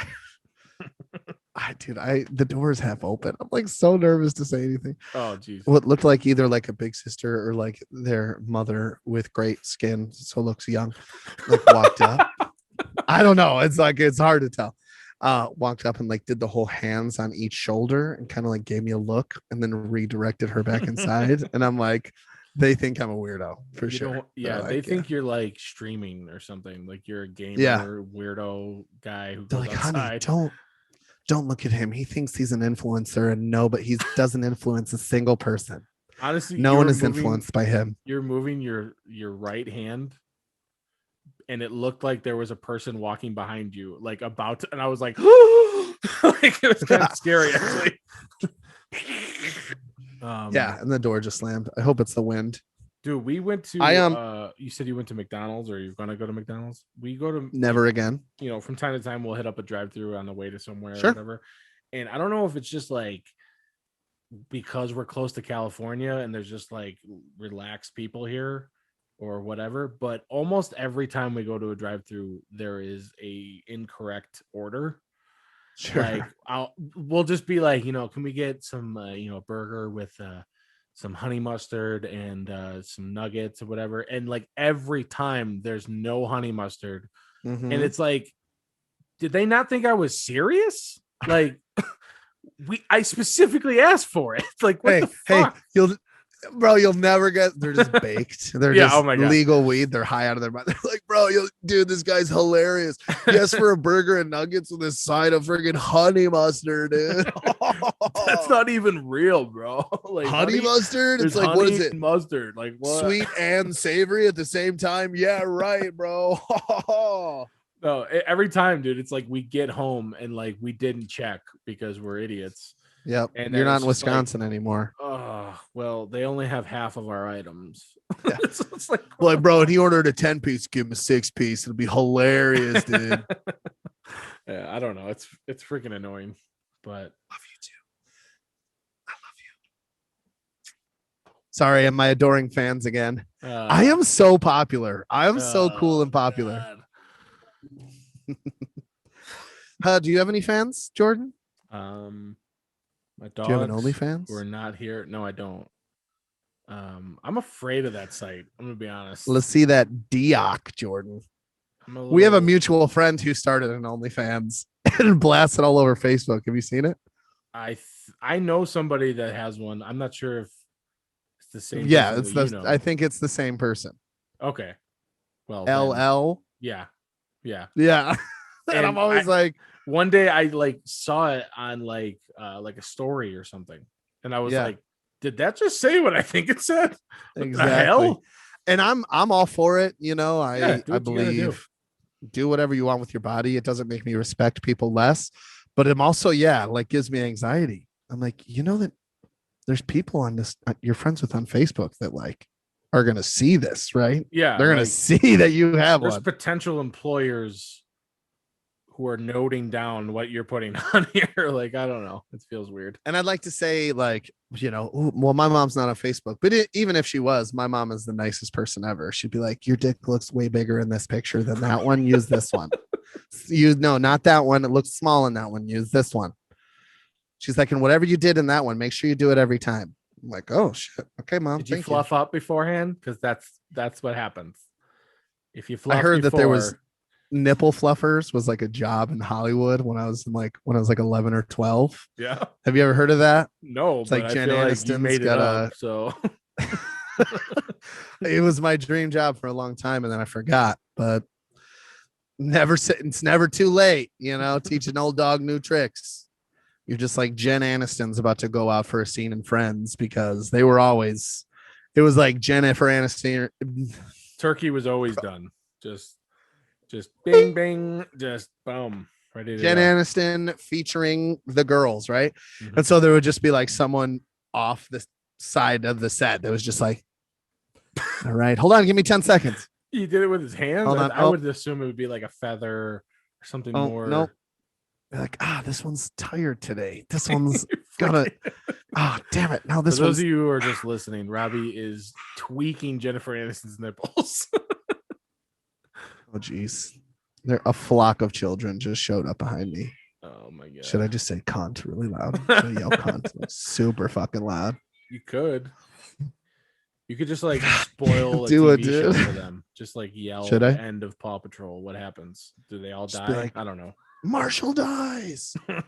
the door is half open. I'm like so nervous to say anything. Oh geez. What looked like either like a big sister or like their mother with great skin, so looks young, like walked up. I don't know. It's like it's hard to tell. Walked up and like did the whole hands on each shoulder and kind of like gave me a look and then redirected her back inside. And I'm like, they think I'm a weirdo for sure. Yeah, like, they think you're like streaming or something. Like you're a gamer weirdo guy who they're goes like, outside. honey, don't look at him. He thinks he's an influencer and no, but he doesn't influence a single person. Honestly, no one is influenced by him. You're moving your right hand and it looked like there was a person walking behind you, like about to, and I was like, like it was kind of scary actually. Yeah, and the door just slammed. I hope it's the wind. Dude, we went to you said you went to McDonald's or you're gonna go to McDonald's. We go to never again. You know, from time to time we'll hit up a drive-through on the way to somewhere sure. or whatever. And I don't know if it's just like because we're close to California and there's just like relaxed people here or whatever, but almost every time we go to a drive-through there is a incorrect order. Sure. Like we'll just be like, you know, can we get some burger with some honey mustard and some nuggets or whatever, and like every time there's no honey mustard. And it's like, did they not think I was serious? Like I specifically asked for it. It's like, what the fuck? You'll never get. They're just baked. They're just legal weed. They're high out of their mind. They're like, bro, dude, this guy's hilarious. Yes, for a burger and nuggets with a side of friggin' honey mustard, dude. That's not even real, bro. Like honey mustard. It's like, what is it? Mustard, like what? Sweet and savory at the same time. Yeah, right, bro. No, every time, dude. It's like we get home and like we didn't check because we're idiots. Yep. And you're not in Wisconsin anymore. Oh, well, they only have half of our items. Yeah. it's like, bro, and he ordered a 10-piece, give him a 6-piece. It'll be hilarious, dude. Yeah, I don't know. It's freaking annoying, but love you too. I love you. Sorry, am I adoring fans again? I am so popular. I am so cool and popular. Do you have any fans, Jordan? My dogs. Do you have an OnlyFans? We're not here. No, I don't. I'm afraid of that site. I'm gonna be honest. Let's see that Dioc, Jordan. We have a mutual friend who started an OnlyFans and blasted all over Facebook. Have you seen it? I know somebody that has one. I'm not sure if it's the same. Yeah, I think it's the same person. Okay. Well, LL. Yeah. And I'm always like, one day I like saw it on like a story or something, and I was like, did that just say what I think it said? What exactly. the hell? And I'm all for it. You know, I believe do whatever you want with your body. It doesn't make me respect people less, but it also, yeah, like gives me anxiety. I'm like, you know that there's people on this you're friends with on Facebook that like are gonna see this, right? Yeah, They're gonna like, see that you have there's one. potential employers who are noting down what you're putting on here. Like, I don't know. It feels weird. And I'd like to say, like, you know, well, my mom's not on Facebook, but even if she was, my mom is the nicest person ever. She'd be like, your dick looks way bigger in this picture than that one. Use this one. No, not that one. It looks small in that one. Use this one. She's like, and whatever you did in that one, make sure you do it every time. I'm like, oh shit. Okay, mom. Did you fluff up beforehand? Because that's what happens. If you fluff, I heard that there was nipple fluffers was like a job in Hollywood when I was like 11 or 12. Yeah. Have you ever heard of that? No, It's but like I Jen feel like you Aniston's made it got up. So it was my dream job for a long time, and then I forgot. But it's never too late, you know. Teach an old dog new tricks. You're just like Jen Aniston's about to go out for a scene in Friends because they were always. It was like Jennifer Aniston. turkey was always done. Just bing bing, just boom, ready to Jen go. Aniston featuring the girls, right? Mhm. And so there would just be like someone off the side of the set that was just like, all right, hold on, give me 10 seconds. He did it with his hands. Hold on. I would assume it would be like a feather or something more. No. Like, this one's tired today. This one's gonna damn it. Now this For those one's of you who are just listening, Robbie is tweaking Jennifer Aniston's nipples. oh geez. There a flock of children just showed up behind me. Oh my god. Should I just say cunt really loud? Should I yell cunt super fucking loud? You could. You could just like spoil a Do it, TV show dude. for them. Just like yell Should at I? the end of Paw Patrol. What happens? Do they all Just die? be like- I don't know. Marshall dies. I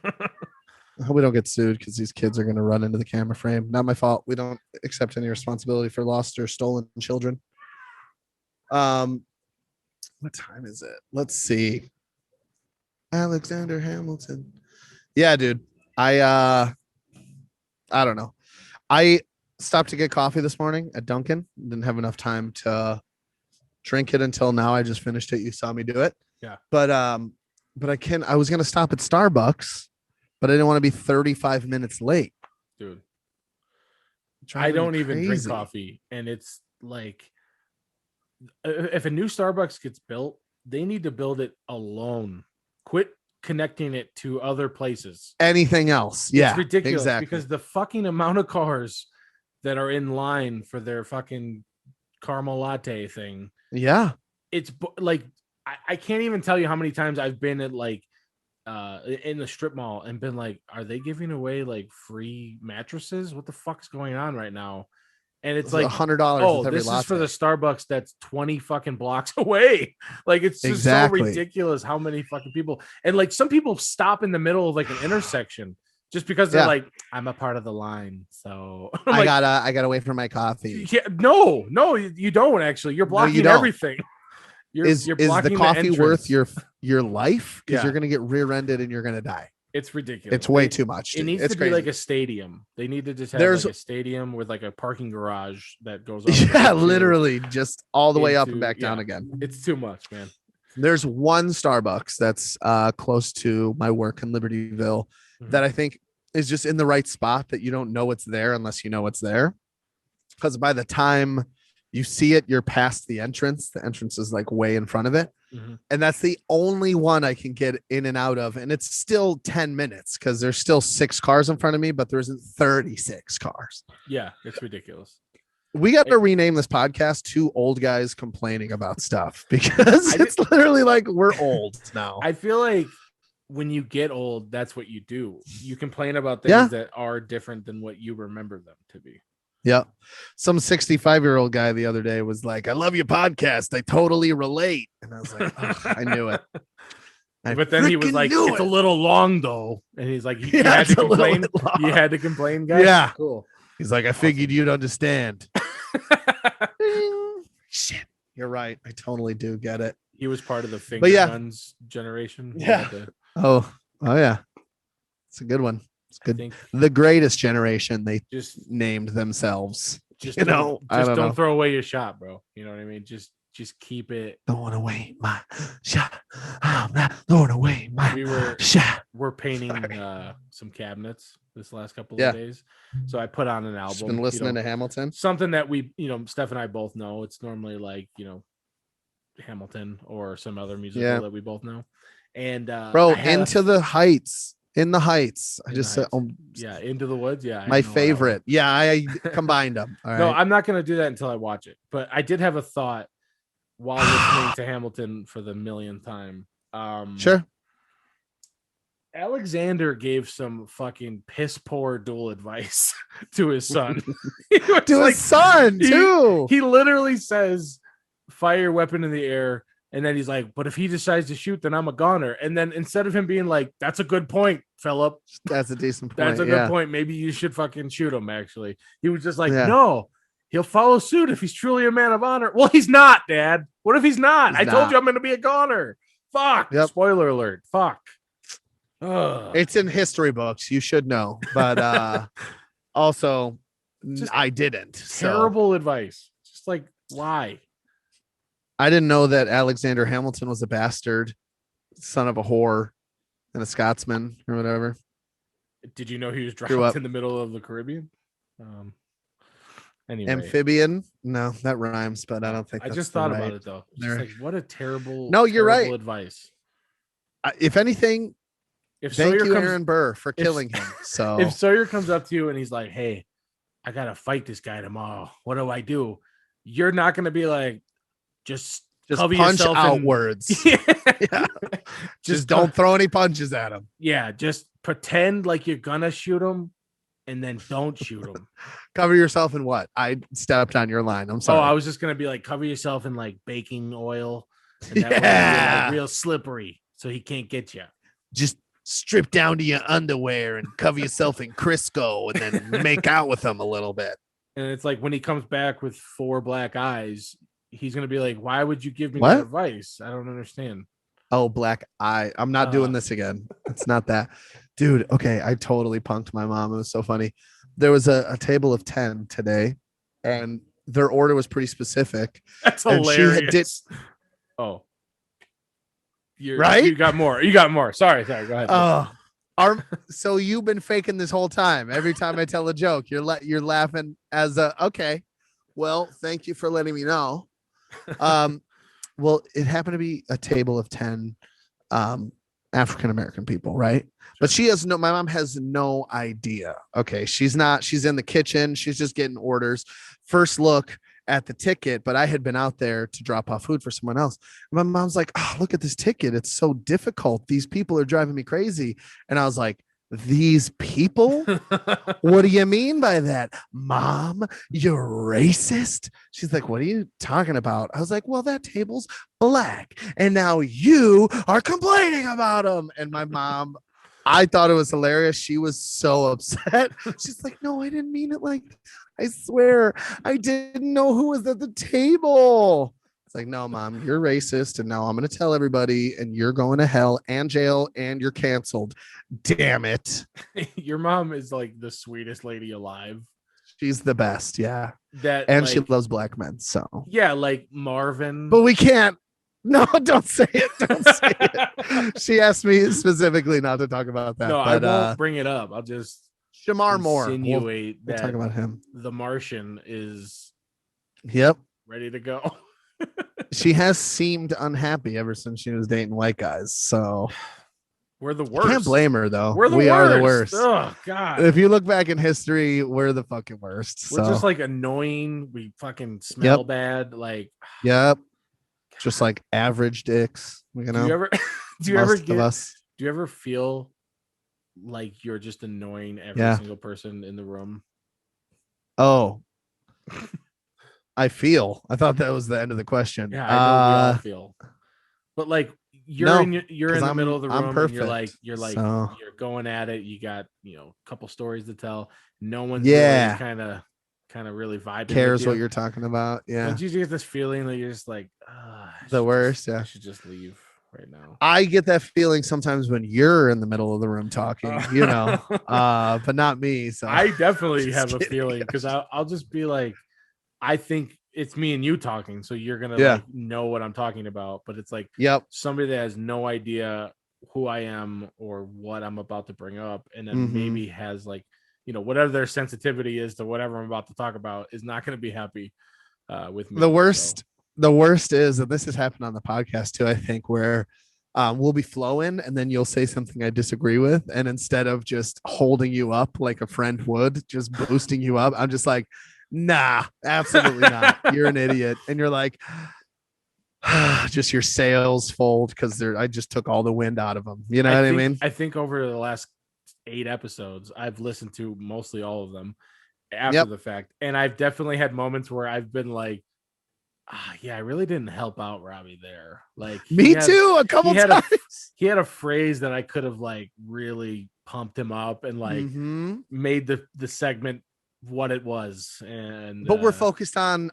hope we don't get sued because these kids are going to run into the camera frame. Not my fault. We don't accept any responsibility for lost or stolen children. What time is it? Let's see. Alexander Hamilton. Yeah, dude. I don't know. I stopped to get coffee this morning at Dunkin'. Didn't have enough time to drink it until now. I just finished it. You saw me do it. Yeah. But I was gonna stop at Starbucks, but I didn't want to be 35 minutes late. Dude. Driving I don't me even drink crazy. coffee. And it's like if a new Starbucks gets built, they need to build it alone. Quit connecting it to other places. Anything else. Yeah. It's ridiculous exactly. because the fucking amount of cars that are in line for their fucking caramel latte thing. Yeah. It's like I can't even tell you how many times I've been at like in the strip mall and been like, are they giving away like free mattresses? What the fuck's going on right now? And it's like $100. oh, with every this latte. is for the Starbucks that's 20 fucking blocks away. Like it's just Exactly. so ridiculous how many fucking people, and like some people stop in the middle of like an intersection just because they're Yeah. like, I'm a part of the line. So I gotta wait for my coffee. yeah, no, you don't actually. You're blocking don't. everything. Is the coffee worth your life? Because Yeah. you're gonna get rear-ended and you're gonna die. It's ridiculous. It's way too much. It Dude. needs It's to crazy. be like a stadium. They need to just have There's- like a stadium with like a parking garage that goes up. yeah, literally just all the way up and into- back down yeah. again. It's too much, man. There's one Starbucks that's close to my work in Libertyville Mhm. that I think is just in the right spot that you don't know it's there unless you know it's there. Because by the time you see it, you're past the entrance. The entrance is like way in front of it. Mhm. And that's the only one I can get in and out of. And it's still 10 minutes because there's still 6 cars in front of me, but there isn't 36 cars. Yeah, it's ridiculous. We got to rename this podcast to Old Guys Complaining About Stuff because it's literally like we're old now. I feel like when you get old, that's what you do. You complain about things Yeah. that are different than what you remember them to be. Yeah. Some 65-year-old guy the other day was like, I love your podcast. I totally relate. And I was like, oh, I knew it. I But then he was freaking like, knew it's it. a little long though. And he's like, you Yeah, had to it's a little complain. bit long. You had to complain, guys. Yeah. Cool. He's like, I figured you'd understand. Shit. You're right. I totally do get it. He was part of the finger yeah. guns generation. He Yeah. had to- Oh yeah. It's a good one. It's I good. think The greatest generation they just named themselves. just You know, I just don't don't know. throw away your shot, bro. You know what I mean? Just just keep it. Throwing away my shot. I'm not throwing away my shot. We're painting some cabinets this last couple Yeah. of days. So I put on an album. Just been listening to Hamilton. Something that we, Steph and I both know. It's normally like, Hamilton or some other musical that we both know. And bro, Into the Heights. In the Heights. I just said, Into the Woods. Yeah. My favorite. Yeah, I combined them. All right. No, I'm not going to do that until I watch it. But I did have a thought while listening to Hamilton for the millionth time. Sure. Alexander gave some fucking piss poor dual advice to his son. His son, too. He literally says, fire your weapon in the air. And then he's like, but if he decides to shoot, then I'm a goner. And then instead of him being like, that's a good point, Philip. That's a decent point. That's a good point. Maybe you should fucking shoot him, actually. He was just like, no, he'll follow suit if he's truly a man of honor. Well, he's not, Dad. What if he's not? I told you I'm going to be a goner. Fuck. Yep. Spoiler alert. Fuck. It's in history books. You should know. But also, I didn't. Terrible advice. Just like, why? I didn't know that Alexander Hamilton was a bastard, son of a whore, and a Scotsman or whatever. Did you know he was dropped in the middle of the Caribbean? Anyway. Amphibian? No, that rhymes, but I don't think. I just thought about it though. Just like, what a terrible. No, you're right. Advice. If anything, thank you, Aaron Burr, for killing him. So if Sawyer comes up to you and he's like, "Hey, I gotta fight this guy tomorrow. What do I do?" You're not gonna be like, just punch outwards. Just don't throw any punches at him. Yeah, just pretend like you're gonna shoot him and then don't shoot him. Cover yourself in what? I stepped on your line. I'm sorry. Oh, I was just gonna be like, cover yourself in like baking oil, and that way you're like real slippery so he can't get you. Just strip down to your underwear and cover yourself in Crisco and then make out with him a little bit. And it's like when he comes back with 4 black eyes, he's going to be like, why would you give me that advice? I don't understand. Oh, black eye. I'm not doing this again. It's not that. Dude, okay. I totally punked my mom. It was so funny. There was a table of 10 today, and their order was pretty specific. That's hilarious. Right? You got more. Sorry. Go ahead. So you've been faking this whole time. Every time I tell a joke, you're laughing as okay. Well, thank you for letting me know. Well, it happened to be a table of 10 African-American people, right? But my mom has no idea. Okay. She's in the kitchen. She's just getting orders. First look at the ticket, but I had been out there to drop off food for someone else. And my mom's like, oh, look at this ticket. It's so difficult. These people are driving me crazy. And I was like, these people? What do you mean by that? Mom, you're racist? She's like, what are you talking about? I was like, well, that table's black. And now you are complaining about them. And my mom, I thought it was hilarious. She was so upset. She's like, no, I didn't mean it like that. I swear I didn't know who was at the table. It's like, no, Mom, you're racist. And now I'm going to tell everybody and you're going to hell and jail and you're canceled. Damn it. Your mom is like the sweetest lady alive. She's the best. Yeah. She loves black men. So yeah, like Marvin. But we can't. No, don't say it. Don't say it. She asked me specifically not to talk about that. No, but, I won't bring it up. I'll just Shamar Moore. Insinuate we'll talk about him. The Martian is ready to go. She has seemed unhappy ever since she was dating white guys. So we're the worst. I can't blame her though. We are the worst. Oh God. If you look back in history, we're the fucking worst. We're just like annoying. We fucking smell bad. Like just like average dicks. You know. Do you ever feel like you're just annoying every single person in the room? Oh. I thought that was the end of the question. Yeah, I know we all feel. But like you're in the middle of the room and you're going at it. You got, a couple stories to tell. No one's really kind of really vibing. Cares what you're talking about. Yeah. Don't you get this feeling that you're just like the worst? I should just leave right now. I get that feeling sometimes when you're in the middle of the room talking, but not me. So I definitely have a feeling because I'll just be like, I think it's me and you talking, so you're gonna Yeah. like know what I'm talking about. But it's like Yep. somebody that has no idea who I am or what I'm about to bring up, and then Mhm. maybe has like, you know, whatever their sensitivity is to whatever I'm about to talk about is not going to be happy with me. The worst is that this has happened on the podcast too, I think, where we'll be flowing and then you'll say something I disagree with. And instead of just holding you up like a friend would, just boosting you up, I'm just like, nah, absolutely not. You're an idiot. And you're like, just your sails fold because I just took all the wind out of them. You know what I mean? I think over the last 8 episodes, I've listened to mostly all of them after Yep. the fact. And I've definitely had moments where I've been like, yeah, I really didn't help out Robbie there. Like Me too, a couple times. He had a phrase that I could have like really pumped him up and like made the segment what it was. And but we're focused on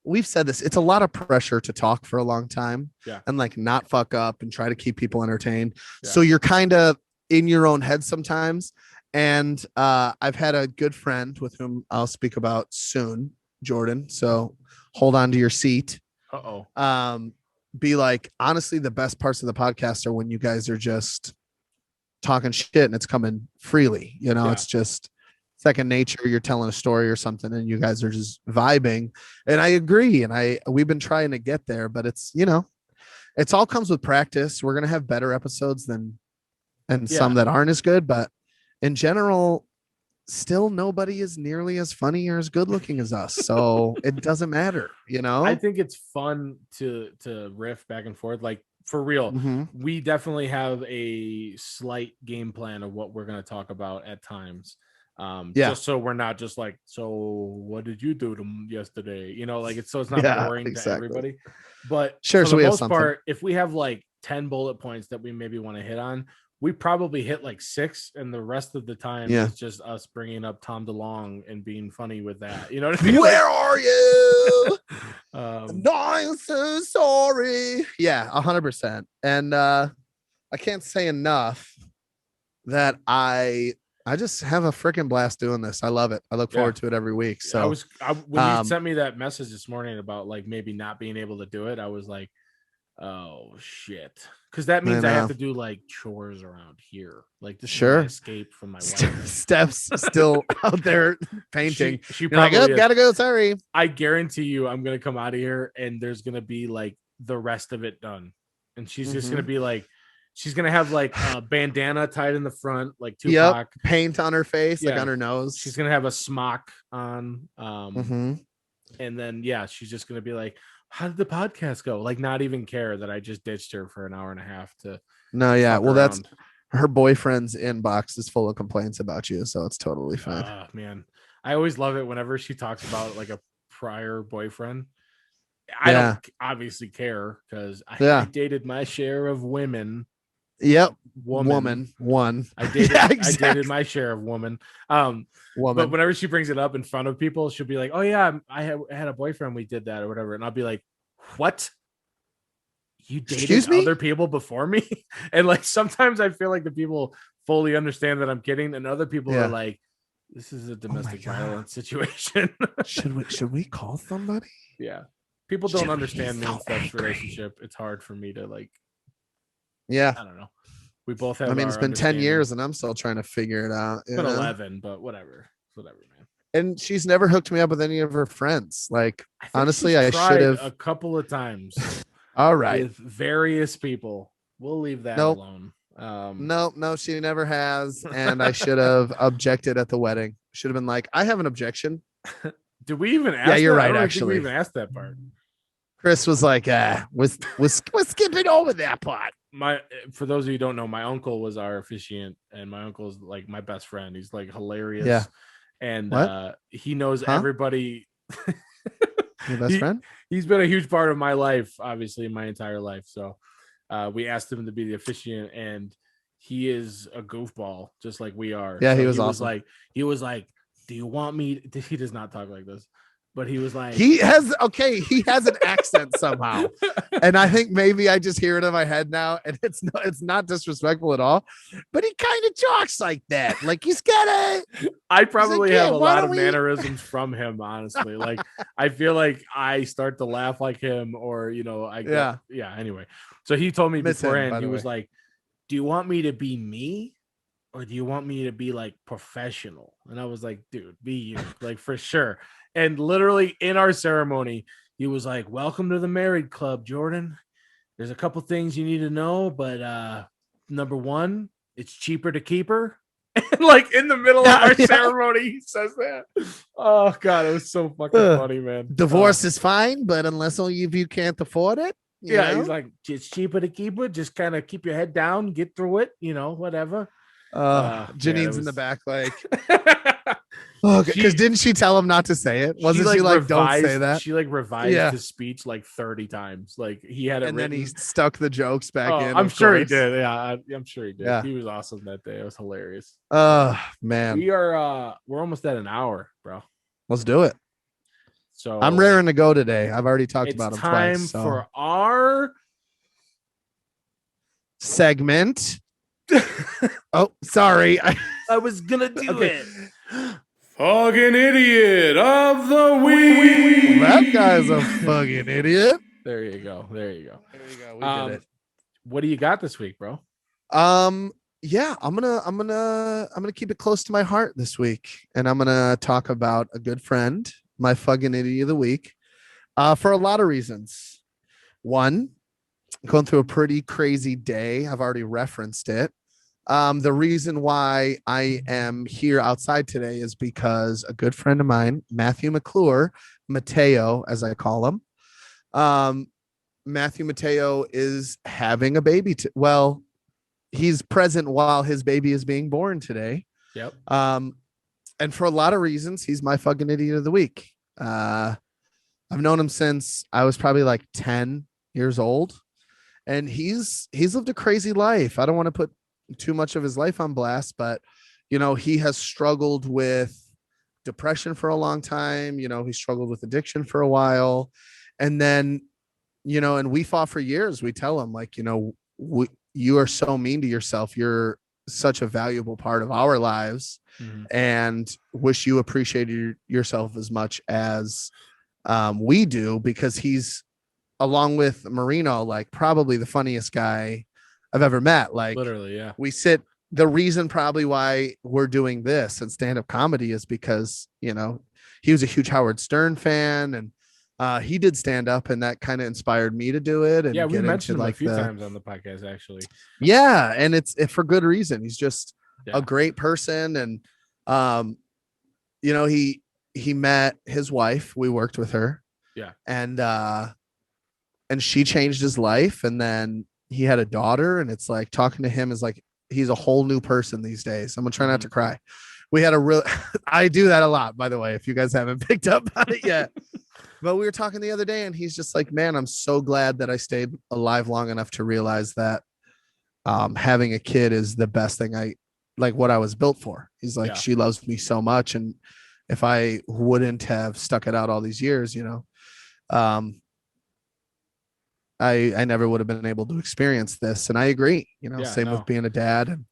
we've said this, it's a lot of pressure to talk for a long time and like not fuck up and try to keep people entertained. So you're kind of in your own head sometimes. And I've had a good friend with whom I'll speak about soon, Jordan. So hold on to your seat. Be like, honestly, the best parts of the podcast are when you guys are just talking shit and it's coming freely. You know, it's just second nature. You're telling a story or something and you guys are just vibing. And I agree. And we've been trying to get there, but it's, you know, it's all comes with practice. We're going to have better episodes and some that aren't as good, but in general, still nobody is nearly as funny or as good looking as us. So it doesn't matter, you know? I think it's fun to riff back and forth. Like for real, we definitely have a slight game plan of what we're going to talk about at times. Just so we're not just like, so what did you do yesterday? You know, like it's not boring to everybody. But sure, for so the we most have part, if we have like 10 bullet points that we maybe want to hit on, we probably hit like 6, and the rest of the time is just us bringing up Tom DeLonge and being funny with that. You know what I mean? Where are you? No, I'm so sorry. Yeah, 100%. And I can't say enough that I just have a freaking blast doing this. I love it. I look forward to it every week. So when you sent me that message this morning about like maybe not being able to do it, I was like, oh shit, because that means I have to do like chores around here. Like this is my escape from my wife. Steph's still out there painting. She probably like, gotta go. Sorry. I guarantee you, I'm gonna come out of here and there's gonna be like the rest of it done, and she's just gonna be like, she's gonna have like a bandana tied in the front, like Tupac, paint on her face, like on her nose. She's gonna have a smock on, and then she's just gonna be like, how did the podcast go? Like, not even care that I just ditched her for an hour and a half to. No, yeah. Well, that's her boyfriend's inbox is full of complaints about you, so it's totally fine. Man, I always love it whenever she talks about like a prior boyfriend. I don't obviously care because I dated my share of women. Yep. Woman. I dated I dated my share of woman. Woman. But whenever she brings it up in front of people, she'll be like, oh yeah, I had a boyfriend, we did that or whatever. And I'll be like, what? You dated other people before me? And like sometimes I feel like the people fully understand that I'm kidding, and other people are like, this is a domestic violence situation. should we call somebody? Yeah. People don't understand me in Steph's relationship. It's hard for me to like. Yeah, I don't know. We both have. I mean, it's been 10 years, and I'm still trying to figure it out. It's been 11, but whatever, man. And she's never hooked me up with any of her friends. Like, honestly, I should have a couple of times. All right, with various people. We'll leave that alone. No, she never has, and I should have objected at the wedding. Should have been like, I have an objection. Did we even ask? Yeah, you're that? right. I don't Actually, think we even asked that part. Chris was like, we're skipping over that part. For those of you who don't know, my uncle was our officiant, and my uncle is like my best friend. He's like hilarious. Yeah. And he knows everybody. Your best friend? He's been a huge part of my life, obviously, my entire life. So we asked him to be the officiant, and he is a goofball, just like we are. Yeah, so he was awesome. He was like, do you want me? He does not talk like this. but he was like, He has an accent somehow. And I think maybe I just hear it in my head now, and it's not disrespectful at all, but he kind of talks like that. Like he's got a I probably have a why lot don't of we-" mannerisms from him, honestly. Like I feel like I start to laugh like him, or yeah. Anyway, so he told me Miss him, beforehand, by he the was way. like, "Do you want me to be me, or do you want me to be like professional?" And I was like, "Dude, be you, like for sure." And literally in our ceremony, he was like, "Welcome to the married club, Jordan. There's a couple things you need to know, but number one, it's cheaper to keep her." And like in the middle of our ceremony, he says that. Oh god, it was so fucking funny, man. Divorce is fine, but unless only if you can't afford it. You Yeah, know? he's like, it's cheaper to keep her. Just kind of keep your head down, get through it, whatever. Janine's in the back, like, oh, because didn't she tell him not to say it? Wasn't she like, don't say that? She like revised his speech like 30 times. Like he had it and written. then he stuck the jokes back in. I'm sure he course. did. Yeah, I'm sure he did. Yeah. He was awesome that day. It was hilarious. Man, we're almost at an hour, bro. Let's do it. So I'm raring to go today. I've already talked about him time twice. So. for our segment. Oh, sorry. I was gonna do it. Fucking idiot of the week. Well, that guy's a fucking idiot. There you go. There we go. We did it. What do you got this week, bro? Yeah, I'm gonna keep it close to my heart this week, and I'm gonna talk about a good friend, my fucking idiot of the week, for a lot of reasons. One, going through a pretty crazy day. I've already referenced it. The reason why I am here outside today is because a good friend of mine, Matthew McClure, Mateo, as I call him, Matthew Mateo is having a baby. Well, he's present while his baby is being born today. Yep. And for a lot of reasons, he's my fucking idiot of the week. I've known him since I was probably like 10 years old, and he's lived a crazy life. I don't want to put too much of his life on blast, but he has struggled with depression for a long time. He struggled with addiction for a while, and then and we fought for years. We tell him, like, you are so mean to yourself. You're such a valuable part of our lives, and wish you appreciated yourself as much as we do, because he's, along with Marino, like probably the funniest guy I've ever met. Like, literally, yeah. The reason probably why we're doing this and stand-up comedy is because, he was a huge Howard Stern fan, and he did stand up, and that kind of inspired me to do it. And yeah, we mentioned him like a few times on the podcast, actually. Yeah, and it's for good reason. He's just a great person, and he met his wife. We worked with her. Yeah, and she changed his life, and then he had a daughter, and it's like talking to him is like he's a whole new person these days. I'm gonna try not to cry. We had a real I do that a lot, by the way, if you guys haven't picked up on it yet. But we were talking the other day, and he's just like, man, I'm so glad that I stayed alive long enough to realize that having a kid is the best thing what I was built for. He's like, she loves me so much, and if I wouldn't have stuck it out all these years, I never would have been able to experience this. And I agree, same with being a dad.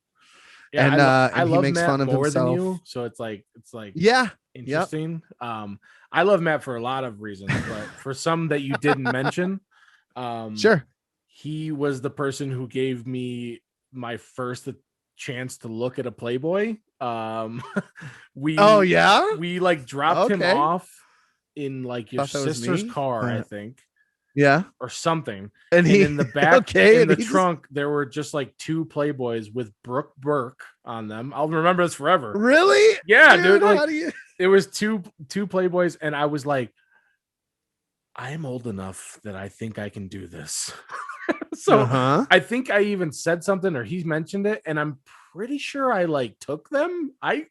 And I he love makes Matt fun of more himself. than you, so it's like yeah, interesting. Yep. I love Matt for a lot of reasons, but for some that you didn't mention, sure, he was the person who gave me my first chance to look at a Playboy. We like dropped him off in like your sister's car, I think. Yeah, or something. And in the back, in the trunk, there were just like two Playboys with Brooke Burke on them. I'll remember this forever. Really? Yeah, dude. Like, it was two Playboys, and I was like, I am old enough that I think I can do this. So I think I even said something, or he mentioned it, and I'm pretty sure I like took them. I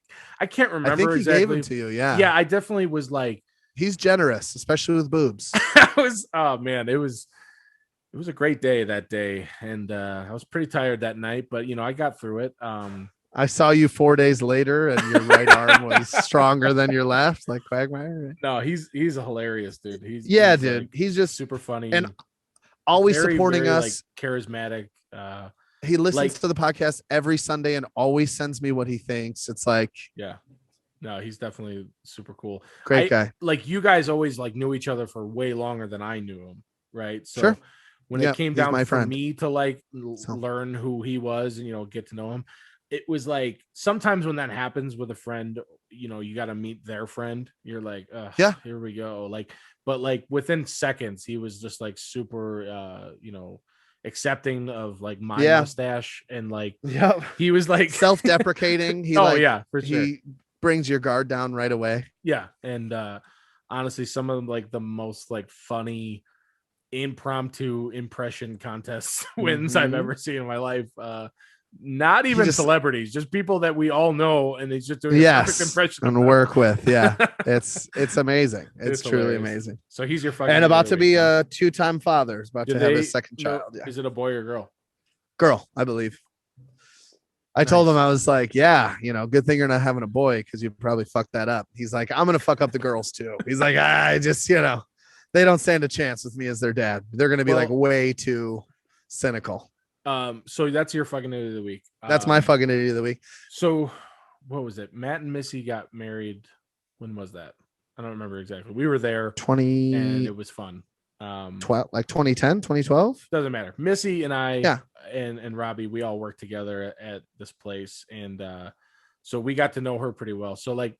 can't remember. I think he exactly. gave them to you. Yeah. Yeah, I definitely was like, he's generous, especially with boobs. Oh man, it was a great day that day, and I was pretty tired that night, but I got through it. I saw you 4 days later, and your right arm was stronger than your left, like Quagmire. No, he's a hilarious dude. Yeah, He's dude. like He's just super funny, and always very supporting very like us. charismatic. He listens Like to the podcast every Sunday and always sends me what he thinks. It's like yeah, no, he's definitely super cool. great guy. Like you guys always like knew each other for way longer than I knew him, right? So Sure. when Yeah, it came he's down my for friend. me to like So learn who he was and get to know him, it was like sometimes when that happens with a friend, you got to meet their friend. You're like, yeah, here we go. Like, but like within seconds, he was just like super, accepting of like my yeah, mustache and like yep. he was like Self-deprecating. He oh yeah, for sure. he brings your guard down right away. Yeah, and honestly, some of like the most like funny impromptu impression contest wins I've ever seen in my life. Not even celebrities, just people that we all know, and he's just doing a perfect impression and work with. Yeah, it's amazing. It's truly hilarious. amazing. So he's your fucking And about to be huh? a 2-time father. Is about to have his second child. Yeah, Is it a boy or girl? girl, I believe. I told him, I was like, yeah, good thing you're not having a boy because you probably fucked that up. He's like, I'm gonna fuck up the girls too. He's like, I just, they don't stand a chance with me as their dad. They're gonna be like way too cynical. So that's your fucking idiot of the week. That's my fucking idiot of the week. So what was it? Matt and Missy got married. When was that? I don't remember exactly. We were there 20 and it was fun. 12, like 2010, 2012. Doesn't matter. Missy and I yeah. and Robbie, we all worked together at this place. And so we got to know her pretty well. So like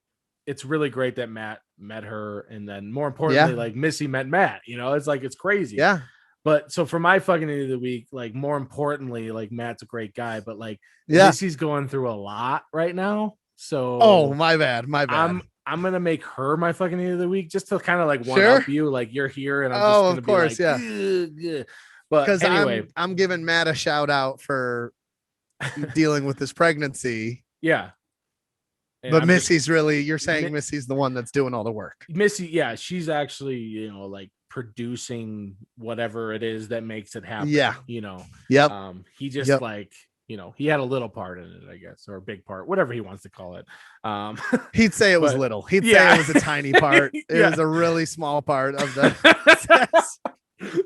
it's really great that Matt met her. And then more importantly, like Missy met Matt, it's like it's crazy. Yeah. But so for my fucking idiot of the week, like more importantly, like Matt's a great guy, but like Missy's going through a lot right now. So my bad. I'm gonna make her my fucking idiot of the week just to kind of like one up you, like you're here, and I'm just gonna of course, be like, yeah. But because anyway, I'm giving Matt a shout out for dealing with this pregnancy. Yeah. And but Missy's really, you're saying Missy's the one that's doing all the work. Missy, yeah, she's actually, like producing whatever it is that makes it happen. Yeah. Yep. He just like, he had a little part in it, I guess, or a big part, whatever he wants to call it. He'd say it was little. He'd say it was a tiny part. It was a really small part of the.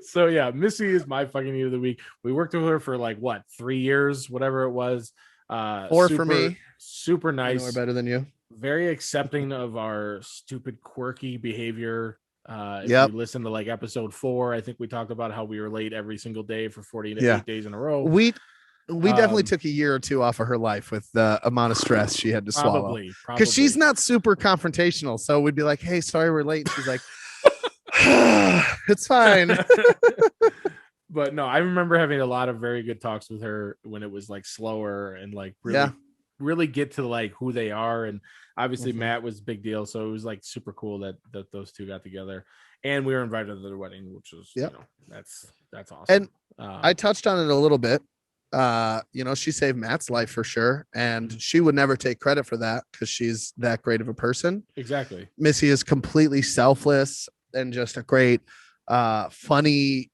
So yeah, Missy is my fucking idiot of the week. We worked with her for like 3 years, whatever it was. 4 for me. Super nice. We're better than you. Very accepting of our stupid, quirky behavior. If you listen to like episode 4, I think we talked about how we were late every single day for 48 days in a row. We definitely took a year or two off of her life with the amount of stress she had to swallow. Because she's not super confrontational. So we'd be like, hey, sorry, we're late. And she's like, it's fine. But no, I remember having a lot of very good talks with her when it was like slower and like really get to like who they are. And obviously Matt was a big deal. So it was like super cool that those two got together and we were invited to their wedding, which was, that's awesome. And I touched on it a little bit. She saved Matt's life for sure. And she would never take credit for that because she's that great of a person. Exactly. Missy is completely selfless and just a great, funny,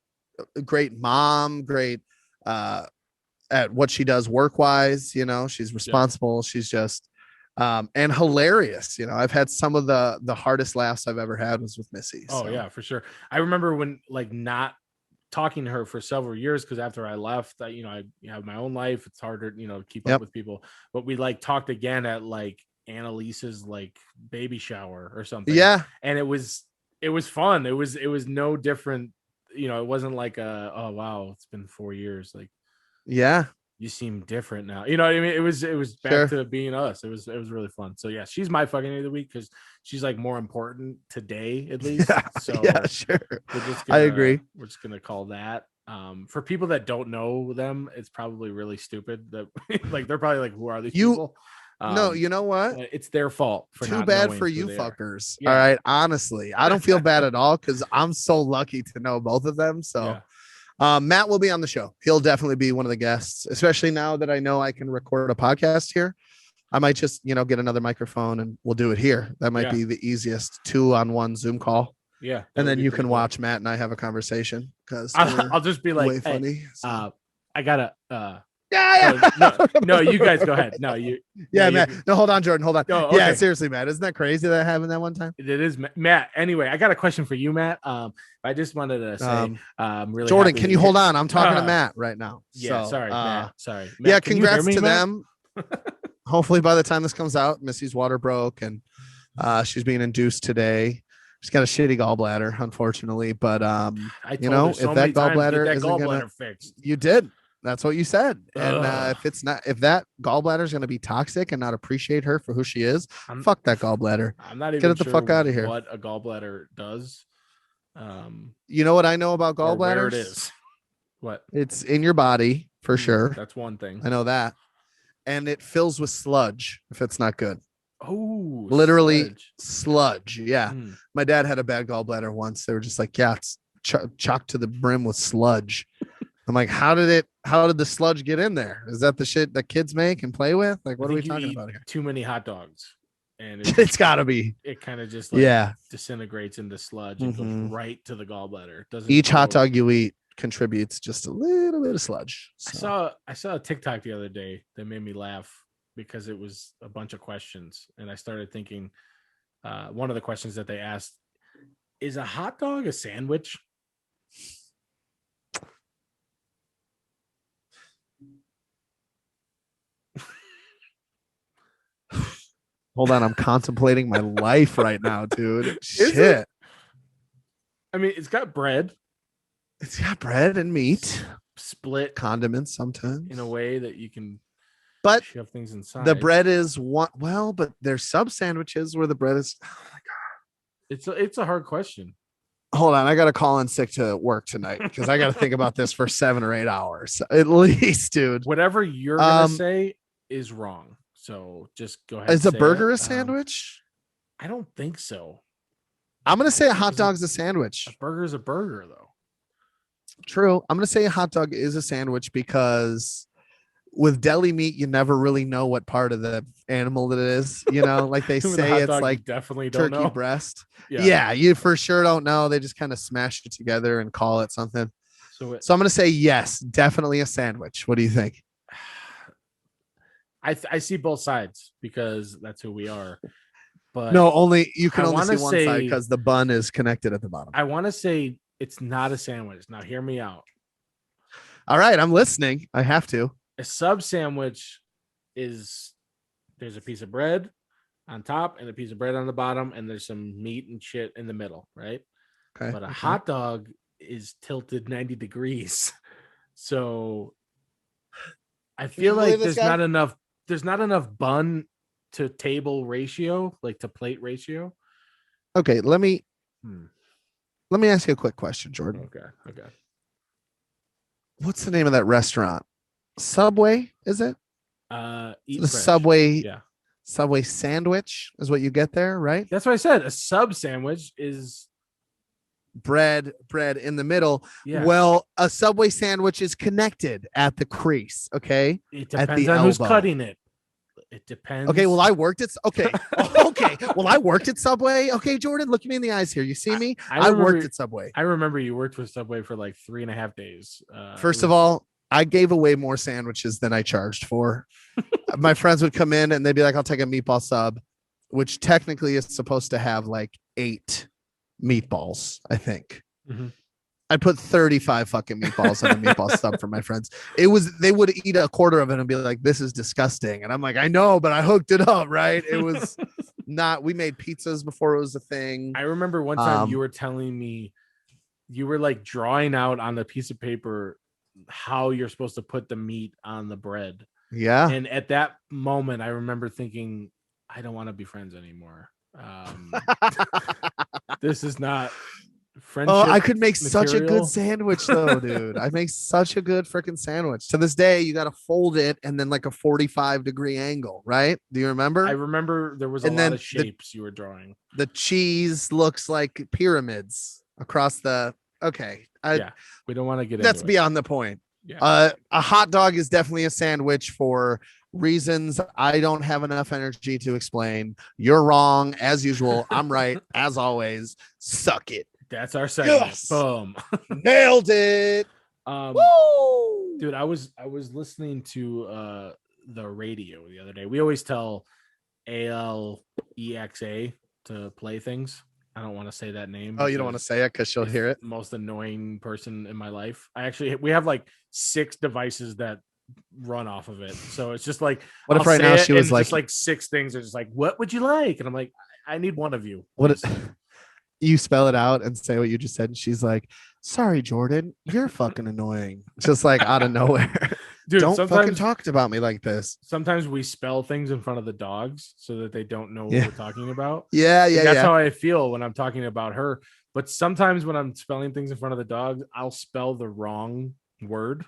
great mom, great at what she does work wise. She's responsible. She's just and hilarious. I've had some of the hardest laughs I've ever had was with Missy. Oh yeah, for sure. I remember when like not talking to her for several years because after I left, I have my own life. It's harder, to keep up with people. But we like talked again at like Annalise's like baby shower or something. Yeah, and it was fun. It was no different. It wasn't like oh wow, it's been 4 years. Like, you seem different now. You know what I mean? It was back to being us. It was really fun. So yeah, she's my fucking idiot of the week because she's like more important today at least. So sure. I agree. We're just gonna call that. For people that don't know them, it's probably really stupid that like they're probably like, who are these people? No, you know what? It's their fault. Too bad for you fuckers. All right. Honestly, I don't feel bad at all because I'm so lucky to know both of them. So Matt will be on the show. He'll definitely be one of the guests, especially now that I know I can record a podcast here. I might just, get another microphone and we'll do it here. That might be the easiest 2-on-1 Zoom call. Yeah. And then you can watch Matt and I have a conversation because I'll just be like, way funny. I gotta Yeah, No, you guys go ahead. No, you. Yeah, no, Matt. No, hold on, Jordan. Hold on. No, Yeah, okay. seriously, Matt. Isn't that crazy that happened that one time? It is Matt. Anyway, I got a question for you, Matt. I just wanted to say, really, Jordan, happy can that you hold on? I'm talking to Matt right now. Yeah, So, sorry, Matt. Sorry, Matt, yeah, can you hear congrats me, to Matt? them. Hopefully, by the time this comes out, Missy's water broke and she's being induced today. She's got a shitty gallbladder, unfortunately. But I you told know, her so if many that times, get gallbladder that isn't gonna, gallbladder fixed. you did. That's what you said. And Ugh. if that gallbladder is gonna be toxic and not appreciate her for who she is, I'm- fuck that gallbladder. I'm not Get even it the sure fuck out of here. what a gallbladder does. You know what I know about Or gallbladders? where it is. What? It's in your body for sure. That's one thing. I know that. And it fills with sludge if it's not good. Oh, Literally sludge. Yeah. Hmm. My dad had a bad gallbladder once. They were just like, yeah, it's chocked to the brim with sludge. I'm like, how did the sludge get in there? Is that the shit that kids make and play with? Like, what are we talking about here? Too many hot dogs. And It's gotta be. It kind of just disintegrates into sludge and goes right to the gallbladder. Each hot dog you eat contributes just a little bit of sludge. So. I saw a TikTok the other day that made me laugh because it was a bunch of questions, and I started thinking. One of the questions that they asked is a hot dog a sandwich? Hold on, I'm contemplating my life right now, dude. Shit. I mean, it's got bread. It's got bread and meat, split condiments sometimes in a way that you can shove things inside. The bread is one. Well, but there's sub sandwiches where the bread is. Oh my god, it's a hard question. Hold on, I got to call in sick to work tonight because I got to think about this for 7 or 8 hours at least, dude. Whatever you're gonna say is wrong. So just go ahead. Is a burger a sandwich? I don't think so. I'm gonna say a hot dog's a sandwich. A burger is a burger, though. True. I'm gonna say a hot dog is a sandwich because with deli meat, you never really know what part of the animal it is. You know, like they say it's like definitely turkey breast. Yeah, you for sure don't know. They just kind of smash it together and call it something. So I'm gonna say yes, definitely a sandwich. What do you think? I see both sides because that's who we are. But no, you can only see one side because the bun is connected at the bottom. I want to say it's not a sandwich. Now hear me out. All right, I'm listening. I have to. A sub sandwich is there's a piece of bread on top and a piece of bread on the bottom, and there's some meat and shit in the middle, right? Okay. But a hot dog is tilted 90 degrees. So I feel like there's not enough bun to table ratio, like to plate ratio. Okay, let me ask you a quick question, Jordan. Okay. What's the name of that restaurant? Subway, is it? The Subway. Yeah. Subway sandwich is what you get there, right? That's what I said. A sub sandwich is bread in the middle. Yeah. Well, a Subway sandwich is connected at the crease. Okay. It depends on who's cutting it. It depends. Okay. Well, I worked at okay. Well, I worked at Subway. Okay, Jordan, look me in the eyes here. You see me? I worked at Subway. I remember you worked for Subway for like 3.5 days. First of all, I gave away more sandwiches than I charged for. My friends would come in and they'd be like, I'll take a meatball sub, which technically is supposed to have like 8 meatballs, I think. Mm-hmm. I put 35 fucking meatballs on a meatball sub for my friends. They would eat a quarter of it and be like, this is disgusting. And I'm like, I know, but I hooked it up, right? It was we made pizzas before it was a thing. I remember one time you were telling me you were like drawing out on a piece of paper how you're supposed to put the meat on the bread. Yeah. And at that moment, I remember thinking, I don't want to be friends anymore. This is not friendship. Oh, I could make material. such a good sandwich though, dude. I make such a good freaking sandwich. To this day, you got to fold it and then like a 45-degree angle, right? Do you remember? I remember there was a lot of shapes you were drawing. The cheese looks like pyramids across the. Okay. We don't want to get that's into beyond the point. Yeah. A hot dog is definitely a sandwich for reasons I don't have enough energy to explain. You're wrong as usual. I'm right as always. Suck it. That's our segment. Yes. Boom. Nailed it. Woo! Dude, I was listening to the radio the other day. We always tell Alexa to play things. I don't want to say that name. Oh, you don't want to say it because she'll it's hear it. the most annoying person in my life. We have like 6 devices that run off of it. So it's just like, What if I'll right say now it she was and like, just like 6 things are just like, what would you like? And I'm like, I need one of you. what please." you spell it out and say what you just said, and she's like, sorry, Jordan, you're fucking annoying. Just like out of nowhere. Dude, Don't fucking sometimes talk about me like this. sometimes we spell things in front of the dogs so that they don't know what Yeah. we're talking about. Yeah, And yeah, that's yeah. how I feel when I'm talking about her. But sometimes when I'm spelling things in front of the dogs, I'll spell the wrong word.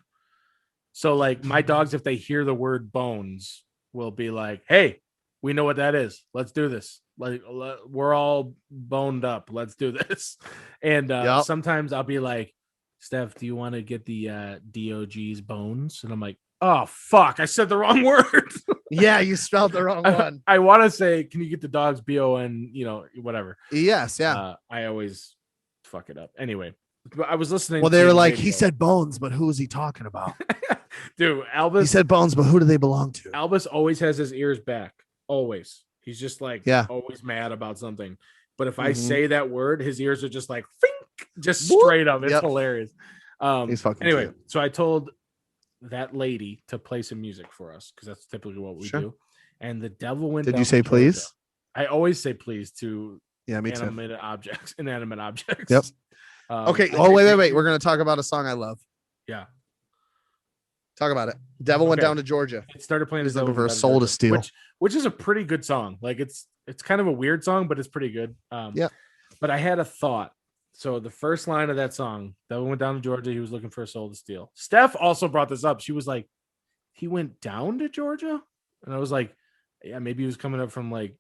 So like my dogs, if they hear the word bones, will be like, hey, we know what that is. Let's do this. Like we're all boned up. Let's do this. And Yep. sometimes I'll be like, Steph, do you want to get the DOG's bones? And I'm like, oh fuck, I said the wrong word. Yeah, you spelled the wrong one. I want to say, can you get the dogs BON, whatever. Yes, yeah. I always fuck it up. Anyway, but I was listening. Well, they to were the like, radio. he said bones, but who is he talking about? Dude, He Albus said bones, but who do they belong to? Albus always has his ears back. Always. He's just like Yeah. always mad about something. But if I Mhm. say that word, his ears are just like fink, just Whoop. straight up. It's Yep. hilarious. He's fucking Anyway, cute. so I told that lady to play some music for us because that's typically what we Sure. do. And the devil went. Did down you say to Georgia. please? I always say please to Yeah, me too. inanimate objects. Yep. Okay. I Oh, think wait. we- We're gonna talk about a song I love. Yeah. Talk about it. Devil went Okay. down to Georgia. It started playing. He's The looking Devil for a Went Down soul to Georgia, steal. which is a pretty good song. Like it's kind of a weird song, but it's pretty good. Yeah. But I had a thought. So the first line of that song, Devil went down to Georgia. He was looking for a soul to steal. Steph also brought this up. She was like, he went down to Georgia, and I was like, yeah, maybe he was coming up from like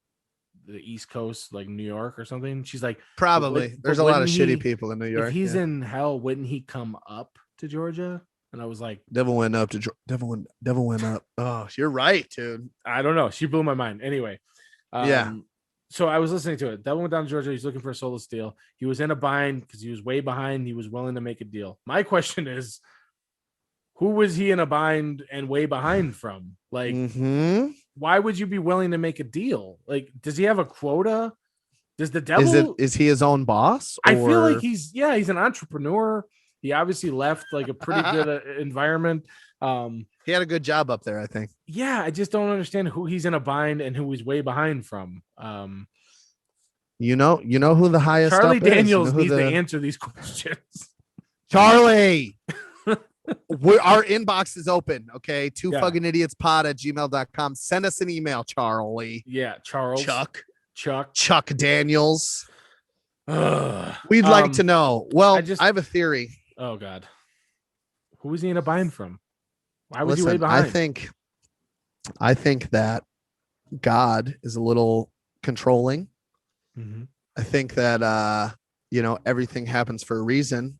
the East Coast, like New York or something. She's like, Probably. but There's a lot of wouldn't shitty he- people in New York. if he's yeah. in hell, wouldn't he come up to Georgia? And I was like, Devil went up to Devil went up. Oh, you're right, dude. I don't know. She blew my mind. Anyway, Yeah. So I was listening to it. Devil went down to Georgia. He's looking for a soul to steal. He was in a bind because he was way behind. He was willing to make a deal. My question is, who was he in a bind and way behind from? Like, Mhm. why would you be willing to make a deal? Like, does he have a quota? Does the devil? Is he his own boss? I feel like or- he's an entrepreneur. He obviously left like a pretty good environment. he had a good job up there, I think. Yeah, I just don't understand who he's in a bind and who he's way behind from. You know who the highest Charlie up is? You Daniels know who needs to the- answer these questions. Charlie. Our inbox is open. Okay. Two Yeah. fucking idiots pod at gmail.com. Send us an email, Charlie. Yeah, Charles. Chuck Daniels. Ugh. We'd like to know. Well, I have a theory. Oh God. Who was he in a bind from? Why was he way Listen, behind? I think that God is a little controlling. Mhm. I think that everything happens for a reason.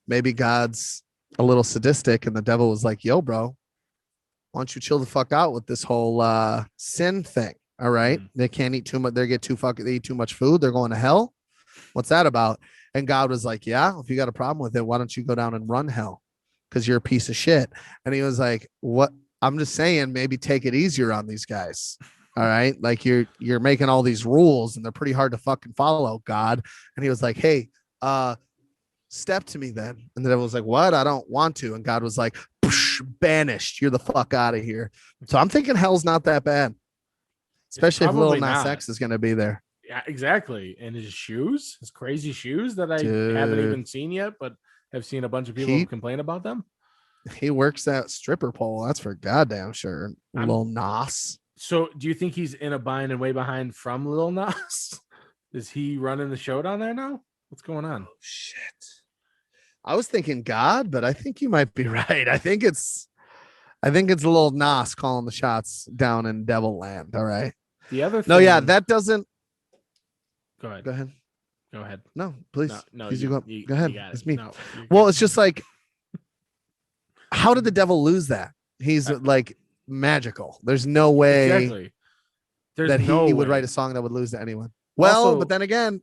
Maybe God's a little sadistic and the devil was like, yo, bro, why don't you chill the fuck out with this whole sin thing? All right. They can't eat too much. They eat too much food. They're going to hell. What's that about? And God was like, yeah, if you got a problem with it, why don't you go down and run hell? Because you're a piece of shit. And he was like, what? I'm just saying, maybe take it easier on these guys. All right. Like you're making all these rules and they're pretty hard to fucking follow, God. And he was like, hey, step to me then. And the devil was like, what? I don't want to. And God was like, banished. You're the fuck out of here. So I'm thinking hell's not that bad. Especially if Lil probably Nas not. X is going to be there. Yeah, exactly. And his shoes, his crazy shoes that I Dude. haven't even seen yet, but have seen a bunch of people complain about them. He works that stripper pole. That's for goddamn sure. Lil Nas. So do you think he's in a bind and way behind from Lil Nas? Is he running the show down there now? What's going on? Oh, shit. I was thinking God, but I think you might be right. I think it's Lil Nas calling the shots down in Devil Land. All right. The other thing, No, yeah, that doesn't. Go ahead. Go ahead. Go ahead. No, please. No, Please you, go, you- go ahead. you got It's it. me. No, you're Well, good. it's just like, how did the devil lose that? He's like magical. There's no way exactly. There's that no he would way. write a song that would lose to anyone. Well, Also- but then again,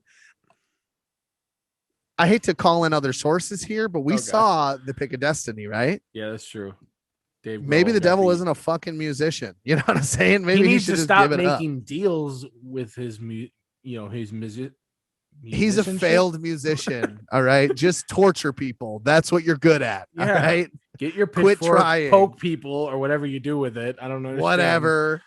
I hate to call in other sources here, but we Oh, God. saw the Pick of Destiny, right? Yeah, that's true. Dave Maybe Grohl the got devil beat. isn't a fucking musician. You know what I'm saying? He Maybe he needs should to just stop give it up. making deals with his his He's a musicianship. failed musician. All right. Just torture people. That's what you're good at. All Yeah. right. Get your Quit pitchfork, trying. poke people, or whatever you do with it. I don't know. Whatever.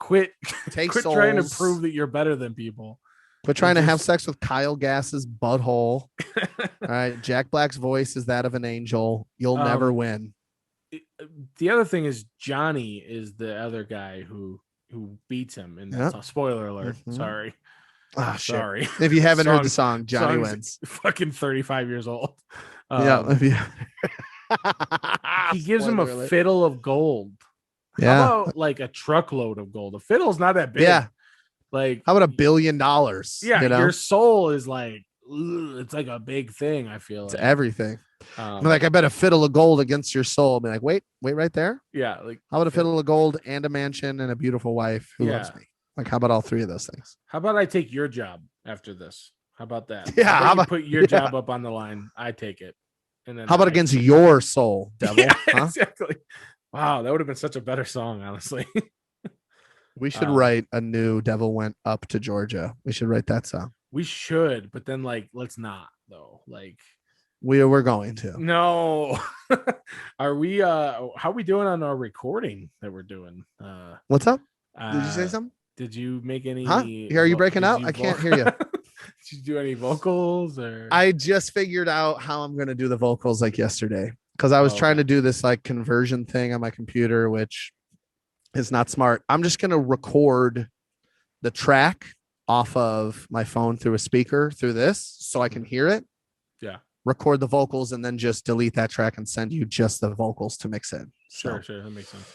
Quit. Take Quit trying to souls. prove that you're better than people. Quit trying to have sex with Kyle Gass's butthole. All right. Jack Black's voice is that of an angel. You'll never win. The other thing is Johnny is the other guy who beats him, and that's a spoiler alert. Sorry. Oh, sorry. If you haven't heard the song, Johnny wins. Fucking 35 years old. Yeah. He gives him a fiddle of gold. Yeah. How about like a truckload of gold? A fiddle's not that big. Yeah. Like, how about $1 billion? Yeah. You know? Your soul is like, it's like a big thing. I feel it's like everything. I'm like, I bet a fiddle of gold against your soul. I'll be like, wait right there. Yeah. Like, how about a fiddle of gold and a mansion and a beautiful wife who loves me? Like, how about all three of those things? How about I take your job after this? How about that? Yeah. How about you put your job up on the line? I take it. And then how about against your soul, devil? Yeah, exactly. Wow, that would have been such a better song, honestly. We should write a new Devil Went Up to Georgia. We should write that song. We should, but then like, let's not though. Like, we're going to. No. Are we how are we doing on our recording that we're doing? What's up? Did you say something? Did you make any Are you breaking out? I can't hear you. Did you do any vocals or I just figured out how I'm gonna do the vocals like yesterday. Because I was trying to do this like conversion thing on my computer, which is not smart. I'm just gonna record the track off of my phone through a speaker through this so I can hear it. Yeah. Record the vocals and then just delete that track and send you just the vocals to mix in. Sure, that makes sense.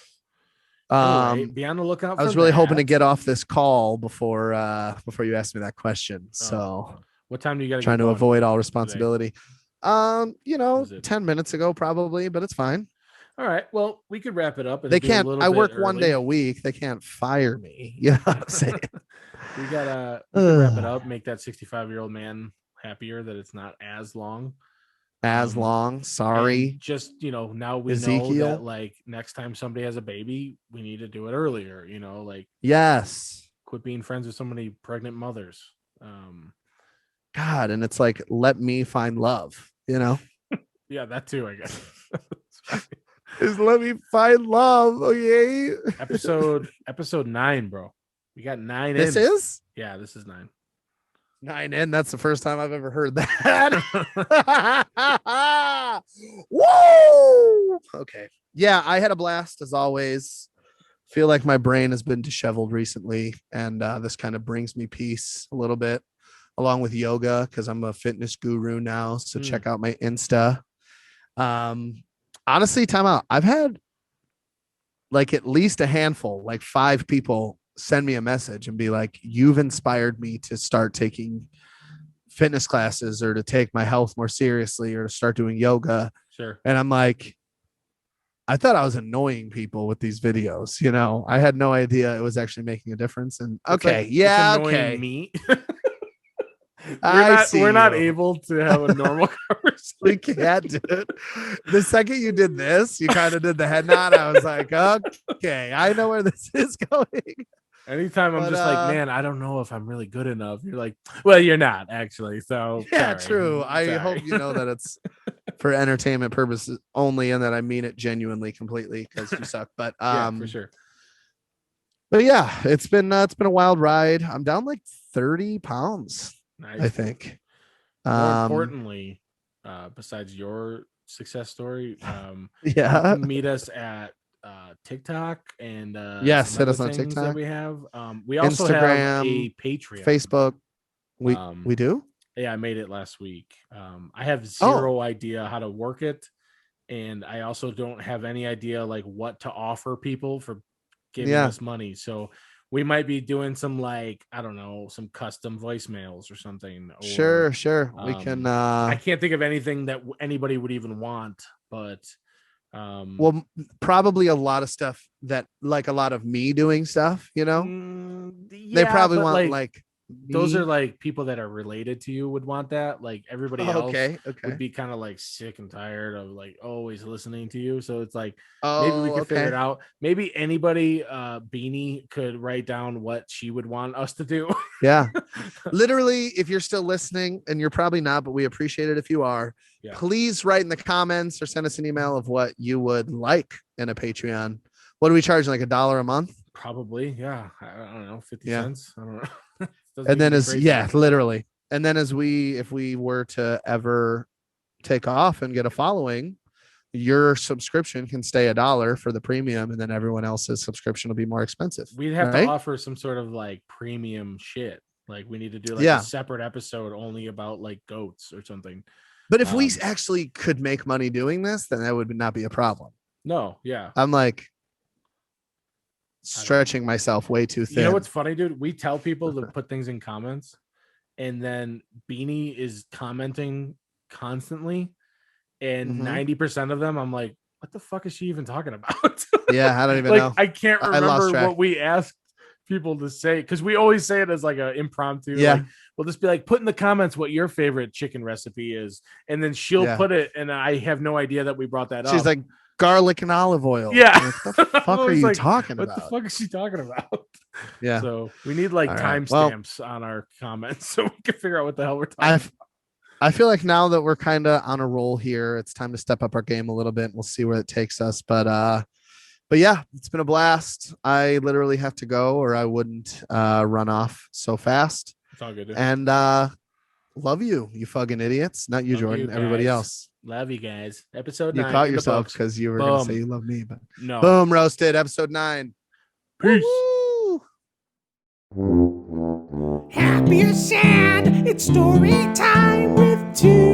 Anyway, be on the lookout. I was really hoping to get off this call before you asked me that question. So what time do you got? Trying to avoid all responsibility. 10 minutes ago probably, but it's fine. All right. Well, we could wrap it up. They can't. I work one day a week. They can't fire me. You know what I'm saying? we can wrap it up. Make that 65-year-old man happier that it's not as long. Sorry. Just now we know that like next time somebody has a baby, we need to do it earlier. Like yes. Quit being friends with so many pregnant mothers. God, and it's like let me find love. Yeah, that too. I guess. Is let me find love. Okay. Episode 9, bro. We got 9. This is? Yeah, this is 9. 9 in. That's the first time I've ever heard that. Whoa. Okay. Yeah, I had a blast as always. Feel like my brain has been disheveled recently, and this kind of brings me peace a little bit, along with yoga because I'm a fitness guru now. So check out my Insta. Honestly, time out. I've had like at least a handful, like 5 people send me a message and be like, you've inspired me to start taking fitness classes or to take my health more seriously or to start doing yoga. Sure. And I'm like, I thought I was annoying people with these videos. I had no idea it was actually making a difference. And okay. Me. We're not able to have a normal conversation. We can't do it. The second you did this, you kind of did the head nod. I was like, okay, I know where this is going. Anytime I'm just like, man, I don't know if I'm really good enough. You're like, well, you're not actually. So yeah, true. I hope you know that it's for entertainment purposes only, and that I mean it genuinely, completely, because you suck. But yeah, for sure. But yeah, it's been a wild ride. I'm down like 30 pounds. Nice. I think. More importantly, besides your success story, meet us at TikTok and yes, hit us on TikTok. That we have. We also Instagram, have a Patreon, Facebook. We do. Yeah, I made it last week. I have zero idea how to work it, and I also don't have any idea like what to offer people for giving us money. So we might be doing some like, I don't know, some custom voicemails or something. Or, sure. We can. I can't think of anything that anybody would even want, but well, probably a lot of stuff that like a lot of me doing stuff, yeah, they probably want like those Me? are like people that are related to you would want that. Like everybody Oh, else okay. would Okay. be kind of like sick and tired of like always listening to you. So it's like maybe we Oh, could figure it okay. out. Maybe anybody, Beanie could write down what she would want us to do. Yeah. Literally, if you're still listening, and you're probably not, but we appreciate it if you are, Yeah. please write in the comments or send us an email of what you would like in a Patreon. What do we charge? Like $1 a month? Probably, yeah. I don't know, 50 Yeah. cents. I don't know. Doesn't And need to then be as crazy. yeah, literally. And then if we were to ever take off and get a following, your subscription can stay $1 for the premium, and then everyone else's subscription will be more expensive. We'd have to right? offer some sort of like premium shit. Like we need to do like Yeah. a separate episode only about like goats or something. But if we actually could make money doing this, then that would not be a problem. No, yeah. I'm like stretching myself way too thin. You know what's funny, dude? We tell people to put things in comments, and then Beanie is commenting constantly, and 90% of them, I'm like, what the fuck is she even talking about? Yeah, I don't even like, know. I can't I lost remember track. what we asked people to say because we always say it as like an impromptu. Yeah. Like, we'll just be like, put in the comments what your favorite chicken recipe is, and then she'll put it, and I have no idea that we brought that up. She's like, garlic and olive oil. Yeah. Like, what the fuck are you talking about? What the fuck is she talking about? Yeah. So we need like timestamps on our comments so we can figure out what the hell we're talking about. I feel like now that we're kind of on a roll here, it's time to step up our game a little bit. We'll see where it takes us. But yeah, it's been a blast. I literally have to go or I wouldn't run off so fast. It's all good, dude. And love you fucking idiots. Not you, Love Jordan. you everybody guys. else. Love you guys. Episode You 9. caught yourself because you were going to say you love me, but no. Boom, roasted. Episode 9. Peace. Happy or sad, it's story time with two